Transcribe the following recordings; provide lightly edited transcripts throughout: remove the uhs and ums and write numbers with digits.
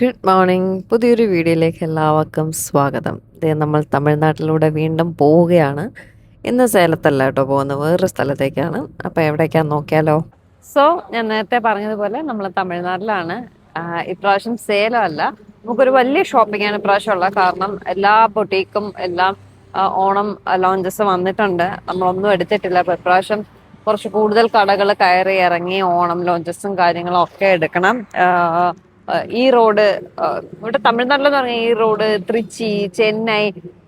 Good morning. പുതിയൊരു വീഡിയോയിലേക്ക് എല്ലാവർക്കും സ്വാഗതം. ദേ നമ്മൾ തമിഴ്നാട്ടിലൂടെ വീണ്ടും പോവുകയാണ്. ഇന്ന് സേലത്തല്ല കേട്ടോ പോകുന്നത്, വേറൊരു സ്ഥലത്തേക്കാണ്. അപ്പോൾ എവിടേക്കാന്ന് നോക്കിയാലോ. ഞാൻ നേരത്തെ പറഞ്ഞതുപോലെ നമ്മൾ തമിഴ്നാട്ടിലാണ്. ഇപ്രാവശ്യം സേലം അല്ല, നമുക്കൊരു വലിയ ഷോപ്പിംഗ് ആണ് ഇപ്രാവശ്യം ഉള്ളത്. കാരണം എല്ലാ ബൊട്ടീക്കും എല്ലാം ഓണം ലോഞ്ചസ് വന്നിട്ടുണ്ട്. നമ്മളൊന്നും എടുത്തിട്ടില്ല. അപ്പോൾ ഇപ്രാവശ്യം കുറച്ച് കൂടുതൽ കടകൾ കയറി ഇറങ്ങി ഓണം ലോഞ്ചസും കാര്യങ്ങളും ഒക്കെ എടുക്കണം. ഈ റോഡ് ഇവിടെ തമിഴ്നാട്ടിലെന്ന് പറഞ്ഞാൽ ഈ റോഡ് തൃച്ചി, ചെന്നൈ,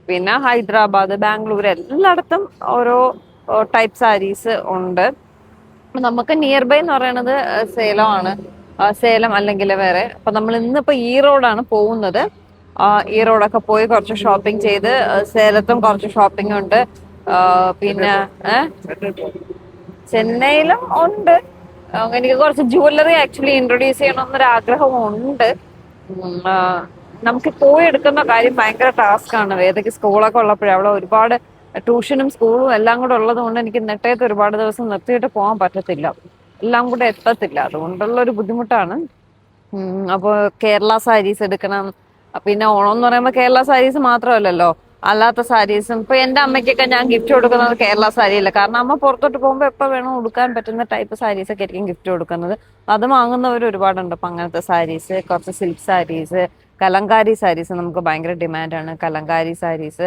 പിന്നെ ഹൈദരാബാദ്, ബാംഗ്ലൂർ എല്ലായിടത്തും ഓരോ ടൈപ്പ് സാരീസ് ഉണ്ട്. നമുക്ക് നിയർ ബൈ എന്ന് പറയുന്നത് സേലമാണ്. സേലം അല്ലെങ്കിൽ വേറെ. അപ്പൊ നമ്മൾ ഇന്നിപ്പോ ഈ റോഡാണ് പോകുന്നത്. ഈ റോഡൊക്കെ പോയി കുറച്ച് ഷോപ്പിംഗ് ചെയ്ത്, സേലത്തും കുറച്ച് ഷോപ്പിംഗ് ഉണ്ട്. പിന്നെ ചെന്നൈയിലും ഉണ്ട്. എനിക്ക് കുറച്ച് ജുവല്ലറി ആക്ച്വലി ഇൻട്രൊഡ്യൂസ് ചെയ്യണമെന്നൊരു ആഗ്രഹമുണ്ട്. നമുക്ക് പോയി എടുക്കുന്ന കാര്യം ഭയങ്കര ടാസ്ക് ആണ്. വേദയ്ക്ക് സ്കൂളൊക്കെ ഉള്ളപ്പോഴേ അവിടെ ഒരുപാട് ട്യൂഷനും സ്കൂളും എല്ലാം കൂടെ ഉള്ളത് കൊണ്ട് എനിക്ക് നെട്ടയത്ത് ഒരുപാട് ദിവസം നിർത്തിയിട്ട് പോകാൻ പറ്റത്തില്ല. എല്ലാം കൂടെ എത്തത്തില്ല. അതുകൊണ്ടുള്ള ഒരു ബുദ്ധിമുട്ടാണ്. അപ്പോൾ കേരള സാരീസ് എടുക്കണം. പിന്നെ ഓണം എന്ന് പറയുമ്പോൾ കേരള സാരീസ് മാത്രമല്ലല്ലോ, അല്ലാത്ത സാരീസും. ഇപ്പൊ എന്റെ അമ്മയ്ക്കൊക്കെ ഞാൻ ഗിഫ്റ്റ് കൊടുക്കുന്നത് കേരള സാരിയല്ല. കാരണം അമ്മ പുറത്തോട്ട് പോകുമ്പോൾ എപ്പോൾ വേണോ ഉടുക്കാൻ പറ്റുന്ന ടൈപ്പ് സാരീസ് ഒക്കെ ആയിരിക്കും ഗിഫ്റ്റ് കൊടുക്കുന്നത്. അത് വാങ്ങുന്നവർ ഒരുപാടുണ്ട്. അപ്പൊ അങ്ങനത്തെ സാരീസ്, കുറച്ച് സിൽക്ക് സാരീസ്, കലങ്കാരി സാരീസ് നമുക്ക് ഭയങ്കര ഡിമാൻഡാണ്. കലങ്കാരി സാരീസ്.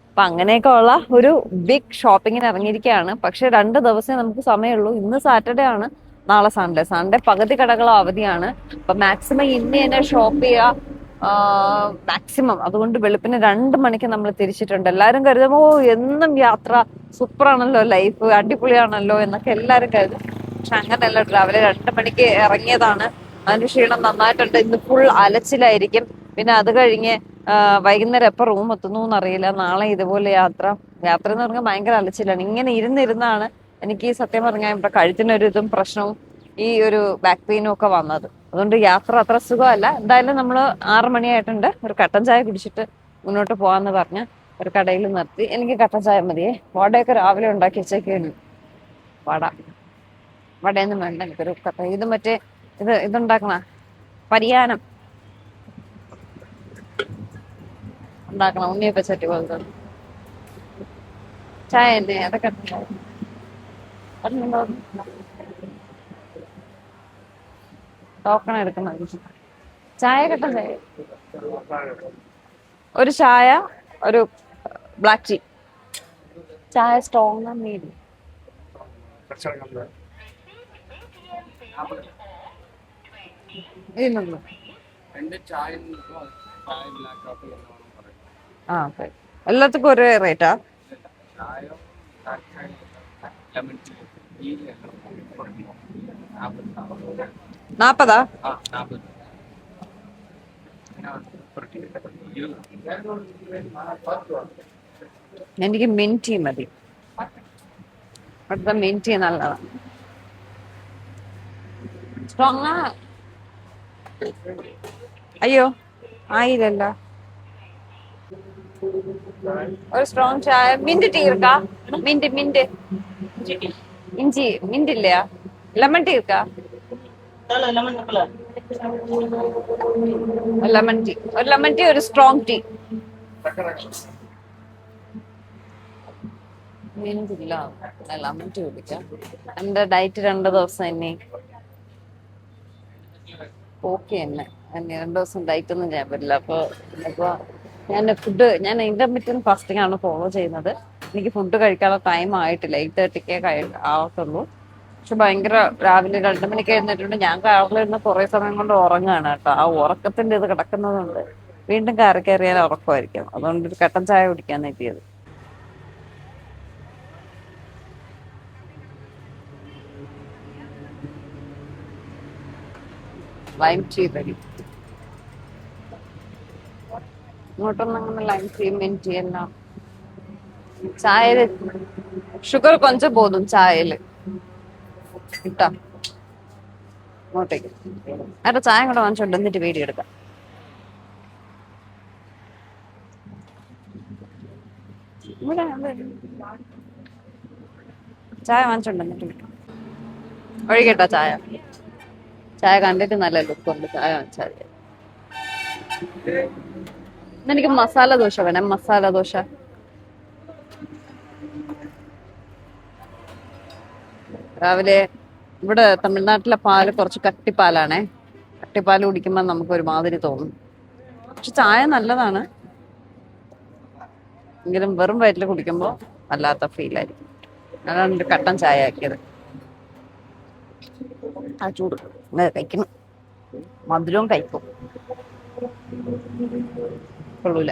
അപ്പൊ അങ്ങനെയൊക്കെ ഉള്ള ഒരു ബിഗ് ഷോപ്പിങ്ങിന് ഇറങ്ങിയിരിക്കുകയാണ്. പക്ഷെ 2 ദിവസമേ നമുക്ക് സമയമുള്ളൂ. ഇന്ന് സാറ്റർഡേ ആണ്, നാളെ സൺഡേ. സൺഡേ പകുതി കടകളും അവധിയാണ്. അപ്പൊ മാക്സിമം ഇന്ന് തന്നെ ഷോപ്പ് ചെയ്യുക. മാക്സിമം. അതുകൊണ്ട് വെളുപ്പിന് 2 മണിക്ക് നമ്മൾ തിരിച്ചിട്ടുണ്ട്. എല്ലാരും കരുതുമ്പോ എന്നും യാത്ര സൂപ്പറാണല്ലോ, ലൈഫ് അടിപൊളിയാണല്ലോ എന്നൊക്കെ എല്ലാരും കരുതും. പക്ഷെ അങ്ങനെയല്ല. രാവിലെ 2 മണിക്ക് ഇറങ്ങിയതാണ്. അതിന്റെ ക്ഷീണം നന്നായിട്ടുണ്ട്. ഇന്ന് ഫുൾ അലച്ചിലായിരിക്കും. പിന്നെ അത് കഴിഞ്ഞ് വൈകുന്നേരം എപ്പോ റൂം എത്തുന്നു എന്നറിയില്ല. നാളെ ഇതുപോലെ യാത്ര. യാത്ര എന്ന് പറഞ്ഞാൽ ഭയങ്കര അലച്ചിലാണ്. ഇങ്ങനെ ഇരുന്നിരുന്നാണ് എനിക്ക് ഈ സത്യം പറഞ്ഞാൽ ഇവിടെ കഴുത്തിനൊരു ഇതും പ്രശ്നവും ഈ ഒരു ബാക്ക് പെയിനും ഒക്കെ വന്നത്. അതുകൊണ്ട് യാത്ര അത്ര സുഖമല്ല. എന്തായാലും നമ്മൾ 6 മണിയായിട്ടുണ്ട്. ഒരു കട്ടൻ ചായ കുടിച്ചിട്ട് മുന്നോട്ട് പോവാന്ന് പറഞ്ഞ് ഒരു കടയിൽ നിർത്തി. എനിക്ക് കട്ടൻ ചായ മതിയേ. വടയൊക്കെ രാവിലെ ഉണ്ടാക്കി വെച്ചേക്കാണ്. വട വടയൊന്നും വേണ്ട, എനിക്കൊരു കട്ടൻ. ഇത് മറ്റേ ഇതുണ്ടാക്കണ പരിയാനം ഉണ്ടാക്കണം. ഉണ്ണിയപ്പ ചട്ടി പോലത്തെ ചായ തന്നെ. അതൊക്കെ ടോക്കൺ എടുക്കണം. ചായ കട്ടൻ ചായ, ഒരു ചായ, ഒരു ബ്ലാക്ക് ടീ. ചായ സ്ട്രോങ് മീഡിയം. ഇതിനൊന്നും എല്ലാத்துக்கும் ഒരേ റേറ്റാ? 40? എനിക്ക് മിൻറ്റി മതി. അടുത്ത മിൻറ്റി നല്ലതാണ്. സ്ട്രോങ്. അയ്യോ ആയില്ലല്ലോ. ഒരു സ്ട്രോങ് ചായ. മിന്റ് ടീ ഇരിക്കാ? മിന്റ് മിന്റ് ഇഞ്ചി മിന്റ് ഇല്ലയാ? ലെമൺ ടീ ഇരിക്കാ? Lemon tea. ഒരു ലെമൺ ടീ, ഒരു സ്ട്രോങ് ടീ. മിന്റില്ല, ലെമൺ ടീ കുടിക്കാം. എന്റെ ഡയറ്റ് 2 ദിവസം തന്നെ ഓക്കെ തന്നെ. 2 ദിവസം ഡയറ്റ് ഒന്നും ചെയ്യാൻ പറ്റില്ല. അപ്പൊ ഞാൻ ഇന്റർമീഡിയറ്റ് ഫാസ്റ്റിംഗ് ആണ് ഫോളോ ചെയ്യുന്നത്. എനിക്ക് ഫുഡ് കഴിക്കാനുള്ള ടൈം ആയിട്ടില്ല. 8:30 ആവത്തുള്ളൂ. പക്ഷെ ഭയങ്കര രാവിലെ 2 മണിക്ക് എഴുന്നേറ്റുണ്ട്. ഞാൻ കാറിലിരുന്ന് കുറെ സമയം കൊണ്ട് ഉറങ്ങാണ് കേട്ടോ. ആ ഉറക്കത്തിന്റെ ഇത് കിടക്കുന്നതുകൊണ്ട് വീണ്ടും കയറി കയറിയാൽ ഉറക്കമായിരിക്കും. അതുകൊണ്ട് ഒരു കട്ടൻ ചായ കുടിക്കാൻ എത്തിയത്. Lime tea ready. ഇങ്ങോട്ടൊന്നും അങ്ങനെ ലൈം ടീ മിന്റ് ടീ എല്ലാം. ചായയില് ഷുഗർ കൊഞ്ചം പോതും ചായയില് ഇട്ടാ. ഇങ്ങോട്ടേക്ക് അല്ല, ചായ കൂടെ വാങ്ങിച്ചോണ്ട് എന്നിട്ട് വീഡിയോ എടുക്കാം. ഇവിടെ ചായ വാങ്ങിച്ചോണ്ട് എന്നിട്ട് ഒഴിക്കട്ടോ ചായ. ചായ കണ്ടിട്ട് നല്ല ലുക്കുണ്ട്. ചായ വാങ്ങിച്ചാൽ എനിക്ക് മസാല ദോശ വേണം, മസാല ദോശ. രാവിലെ ഇവിടെ തമിഴ്നാട്ടിലെ പാല് കുറച്ച് കട്ടിപ്പാലാണേ. കട്ടിപ്പാല് കുടിക്കുമ്പോൾ നമുക്ക് ഒരുമാതിരി തോന്നും. പക്ഷെ ചായ നല്ലതാണ്, എങ്കിലും വെറും വയറ്റിൽ കുടിക്കുമ്പോൾ വല്ലാത്ത ഫീൽ ആയിരിക്കും. അതാണ് ഒരു കട്ടൻ ചായ ആക്കിയത്. ആ ചൂട് കഴിക്കണം, മധുരവും കഴിക്കും കൊള്ളൂല.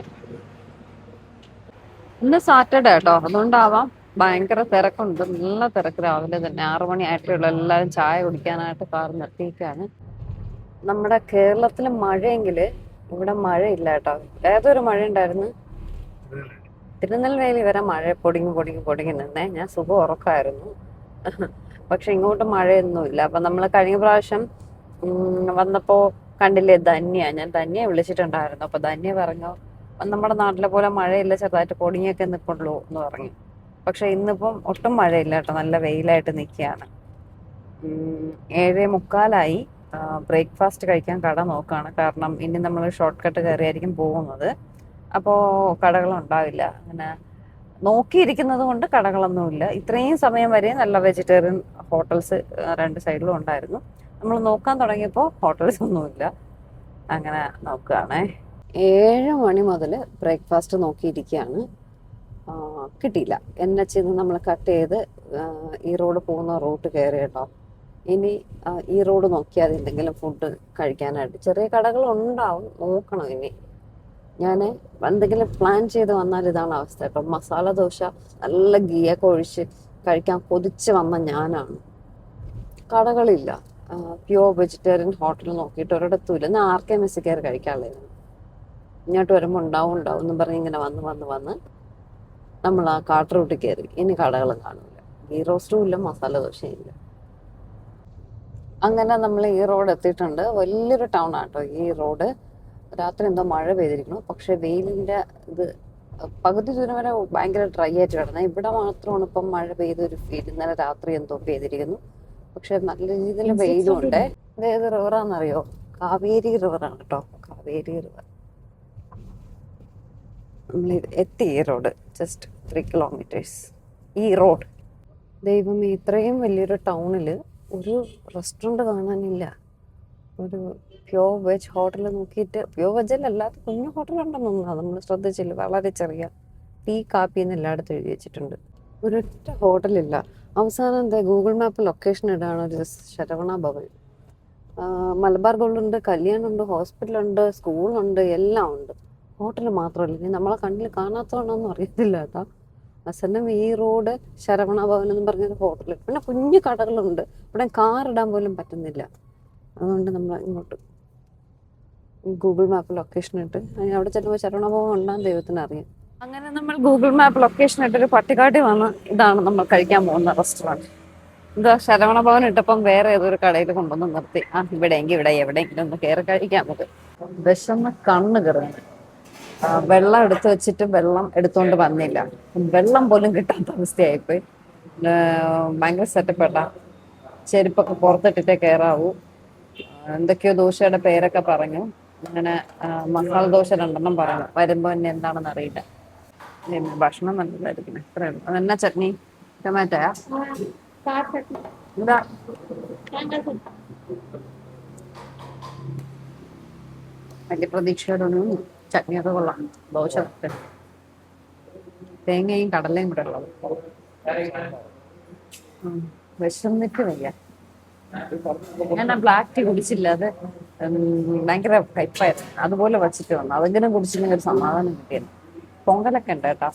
ഇന്ന് സാറ്റർഡേ കേട്ടോ, അതുകൊണ്ടാവാം ഭയങ്കര തിരക്കുണ്ട്. നല്ല തിരക്ക് രാവിലെ തന്നെ 6 മണി ആയിട്ടുള്ള എല്ലാവരും ചായ കുടിക്കാനായിട്ട് കാർ നിർത്തിയിരിക്കുകയാണ്. നമ്മുടെ കേരളത്തിൽ മഴയെങ്കില് ഇവിടെ മഴയില്ല കേട്ടോ. ഏതൊരു മഴ ഉണ്ടായിരുന്നു, തിരുനെൽവേലി വരെ മഴ പൊടിങ്ങി പൊടിങ്ങി പൊടിങ്ങി നിന്നേ. ഞാൻ സുഖം ഉറക്കായിരുന്നു. പക്ഷെ ഇങ്ങോട്ട് മഴയൊന്നുമില്ല. അപ്പൊ നമ്മൾ കഴിഞ്ഞ പ്രാവശ്യം വന്നപ്പോ കണ്ടില്ലേ ധന്യ, ഞാൻ ധന്യ വിളിച്ചിട്ടുണ്ടായിരുന്നു. അപ്പൊ ധന്യ പറഞ്ഞു നമ്മുടെ നാട്ടിലെ പോലെ മഴയില്ല, ചെറുതായിട്ട് പൊടിയൊക്കെ നിൽക്കുള്ളൂ എന്ന് പറഞ്ഞു. പക്ഷെ ഇന്നിപ്പം ഒട്ടും മഴയില്ല കേട്ടോ, നല്ല വെയിലായിട്ട് നിൽക്കുകയാണ്. 7:45. ബ്രേക്ക്ഫാസ്റ്റ് കഴിക്കാൻ കട നോക്കുകയാണ്. കാരണം ഇനി നമ്മൾ ഷോർട്ട് കട്ട് കയറിയായിരിക്കും പോകുന്നത്. അപ്പോൾ കടകളുണ്ടാവില്ല. അങ്ങനെ നോക്കിയിരിക്കുന്നത് കൊണ്ട് കടകളൊന്നുമില്ല. ഇത്രയും സമയം വരെ നല്ല വെജിറ്റേറിയൻ ഹോട്ടൽസ് 2 സൈഡിലും ഉണ്ടായിരുന്നു. നമ്മൾ നോക്കാൻ തുടങ്ങിയപ്പോൾ ഹോട്ടൽസ് ഒന്നുമില്ല. അങ്ങനെ നോക്കുകയാണേ. 7 മണി മുതൽ ബ്രേക്ക്ഫാസ്റ്റ് നോക്കിയിരിക്കുകയാണ്. കിട്ടിയില്ല. NH നമ്മൾ കട്ട് ചെയ്ത് ഈ റോഡ് പോകുന്ന റൂട്ട് കയറി കേട്ടോ. ഇനി ഈ റോഡ് നോക്കിയാൽ എന്തെങ്കിലും ഫുഡ് കഴിക്കാനായിട്ട് ചെറിയ കടകൾ ഉണ്ടാവും, നോക്കണം. ഇനി ഞാൻ എന്തെങ്കിലും പ്ലാൻ ചെയ്ത് വന്നാൽ ഇതാണ് അവസ്ഥ കേട്ടോ. മസാല ദോശ നല്ല ഗീയൊക്കെ ഒഴിച്ച് കഴിക്കാൻ കൊതിച്ച് വന്ന ഞാനാണ്. കടകളില്ല. പ്യുവർ വെജിറ്റേറിയൻ ഹോട്ടൽ നോക്കിയിട്ട് ഒരിടത്തുമില്ല. ഞാൻ RK മെസ്സി കയറി കഴിക്കാനുള്ളതായിരുന്നു. ഇങ്ങോട്ട് വരുമ്പോൾ ഉണ്ടാവും എന്നും പറഞ്ഞ് ഇങ്ങനെ വന്ന് നമ്മൾ ആ കാട്ട് റൂട്ടിൽ കയറി. ഇനി കടകളും കാണില്ല, ഗീ റോസ്റ്റും ഇല്ല, മസാല ദോശയും ഇല്ല. അങ്ങനെ നമ്മൾ ഈ റോഡ് എത്തിയിട്ടുണ്ട്. വലിയൊരു ടൗൺ ആട്ടോ ഈ റോഡ്. രാത്രി എന്തോ മഴ പെയ്തിരിക്കുന്നു, പക്ഷെ വെയിലിന്റെ ഇത് പകുതി ദൂരം വരെ ഭയങ്കര ഡ്രൈ ആയിട്ട് കിടന്നത്. ഇവിടെ മാത്രമാണ് ഇപ്പം മഴ പെയ്തൊരു ഫീൽ. ഇന്നലെ രാത്രി എന്തോ പെയ്തിരിക്കുന്നു, പക്ഷെ നല്ല രീതിയിൽ വെയിലും ഉണ്ട്. ഇത് ഏത് റിവറാന്നറിയോ? കാവേരി റിവറാണ് കേട്ടോ, കാവേരി റിവർ. നമ്മൾ എത്തി ഈ റോഡ്, ജസ്റ്റ് 3 കിലോമീറ്റേഴ്സ് ഈ റോഡ്. ദൈവമേ, ഇത്രയും വലിയൊരു ടൗണിൽ ഒരു റെസ്റ്റോറൻറ്റ് കാണാനില്ല. ഒരു പ്യോർ വെജ് ഹോട്ടൽ നോക്കിയിട്ട്, പ്യോർ വെജിലല്ലാത്ത കുഞ്ഞു ഹോട്ടലുണ്ടെന്ന് തോന്നുന്നു, നമ്മൾ ശ്രദ്ധിച്ചില്ല. വളരെ ചെറിയ ടീ കാപ്പി എന്ന് എല്ലായിടത്തും എഴുതി വെച്ചിട്ടുണ്ട്. ഒരൊറ്റ ഹോട്ടലില്ല. അവസാനം എന്താ ഗൂഗിൾ മാപ്പ് ലൊക്കേഷൻ ഇടാണ് ഒരു ശരവണ ഭവൻ. മലബാർ ഗോൾഡുണ്ട്, കല്യാണമുണ്ട്, ഹോസ്പിറ്റലുണ്ട്, സ്കൂളുണ്ട്, എല്ലാം ഉണ്ട്. ഹോട്ടൽ മാത്രമല്ല. ഇനി നമ്മളെ കണ്ണിൽ കാണാത്തതാണോന്നും അറിയത്തില്ല കേട്ടോ. അവസാനം ഈ റോഡ് ശരവണ ഭവൻ എന്ന് പറഞ്ഞൊരു ഹോട്ടൽ. പിന്നെ കുഞ്ഞു കടകളുണ്ട്. ഇവിടെ കാർ ഇടാൻ പോലും പറ്റുന്നില്ല. അതുകൊണ്ട് നമ്മൾ ഇങ്ങോട്ട് ഗൂഗിൾ മാപ്പ് ലൊക്കേഷൻ ഇട്ട് അവിടെ ചെല്ലുമ്പോൾ ശരവണ ഭവൻ ഉണ്ടാകും ദൈവത്തിന് അറിയാം. അങ്ങനെ നമ്മൾ ഗൂഗിൾ മാപ്പ് ലൊക്കേഷൻ ഇട്ടൊരു പട്ടിക്കാട്ടി വന്ന് ഇതാണ് നമ്മൾ കഴിക്കാൻ പോകുന്ന റെസ്റ്റോറൻറ്റ്. എന്താ ശരവണ ഭവൻ ഇട്ടപ്പം വേറെ ഏതൊരു കടയിൽ കൊണ്ടുവന്ന് നിർത്തി. ഇവിടെയെങ്കിൽ ഇവിടെ എവിടെയെങ്കിലും ഒന്ന് കയറി കഴിക്കാൻ നമുക്ക്. വിശന്ന് കണ്ണ് കയറുന്നു. വെള്ളം എടുത്തു വെച്ചിട്ട് വെള്ളം എടുത്തുകൊണ്ട് വന്നില്ല. വെള്ളം പോലും കിട്ടാത്ത അവസ്ഥയായിപ്പോയി. ഭയങ്കര സെറ്റപ്പെട്ടാ. ചെരുപ്പൊക്കെ പുറത്തിട്ടിട്ടേ കയറാവൂ. എന്തൊക്കെയോ ദോശയുടെ പേരൊക്കെ പറഞ്ഞു. അങ്ങനെ മസാല ദോശ 2 പറഞ്ഞു. വരുമ്പോ എന്നെ എന്താണെന്ന് അറിയില്ല. ഭക്ഷണം നല്ലതായിരിക്കും. എത്രയാണ് അതെന്നാ ചട്നി? ടൊമാറ്റോയാ? എന്താ വലിയ പ്രതീക്ഷയോടൊന്നും. ചട്നിയൊക്കെ കൊള്ളാം. ദോശ തേങ്ങയും കടലയും കൂടെ ഉള്ളത്. വിശന്നിട്ട് വയ്യ. ഞാൻ ബ്ലാക്ക് ടീ കുടിച്ചില്ല. അത് ഭയങ്കര കയ്പായിരുന്നു. അതുപോലെ വച്ചിട്ട് വന്നു. അതെങ്കിലും കുടിച്ചില്ലെങ്കിൽ ഒരു സമാധാനം കിട്ടിയത്. പൊങ്കലൊക്കെ ഉണ്ട് കേട്ടോ.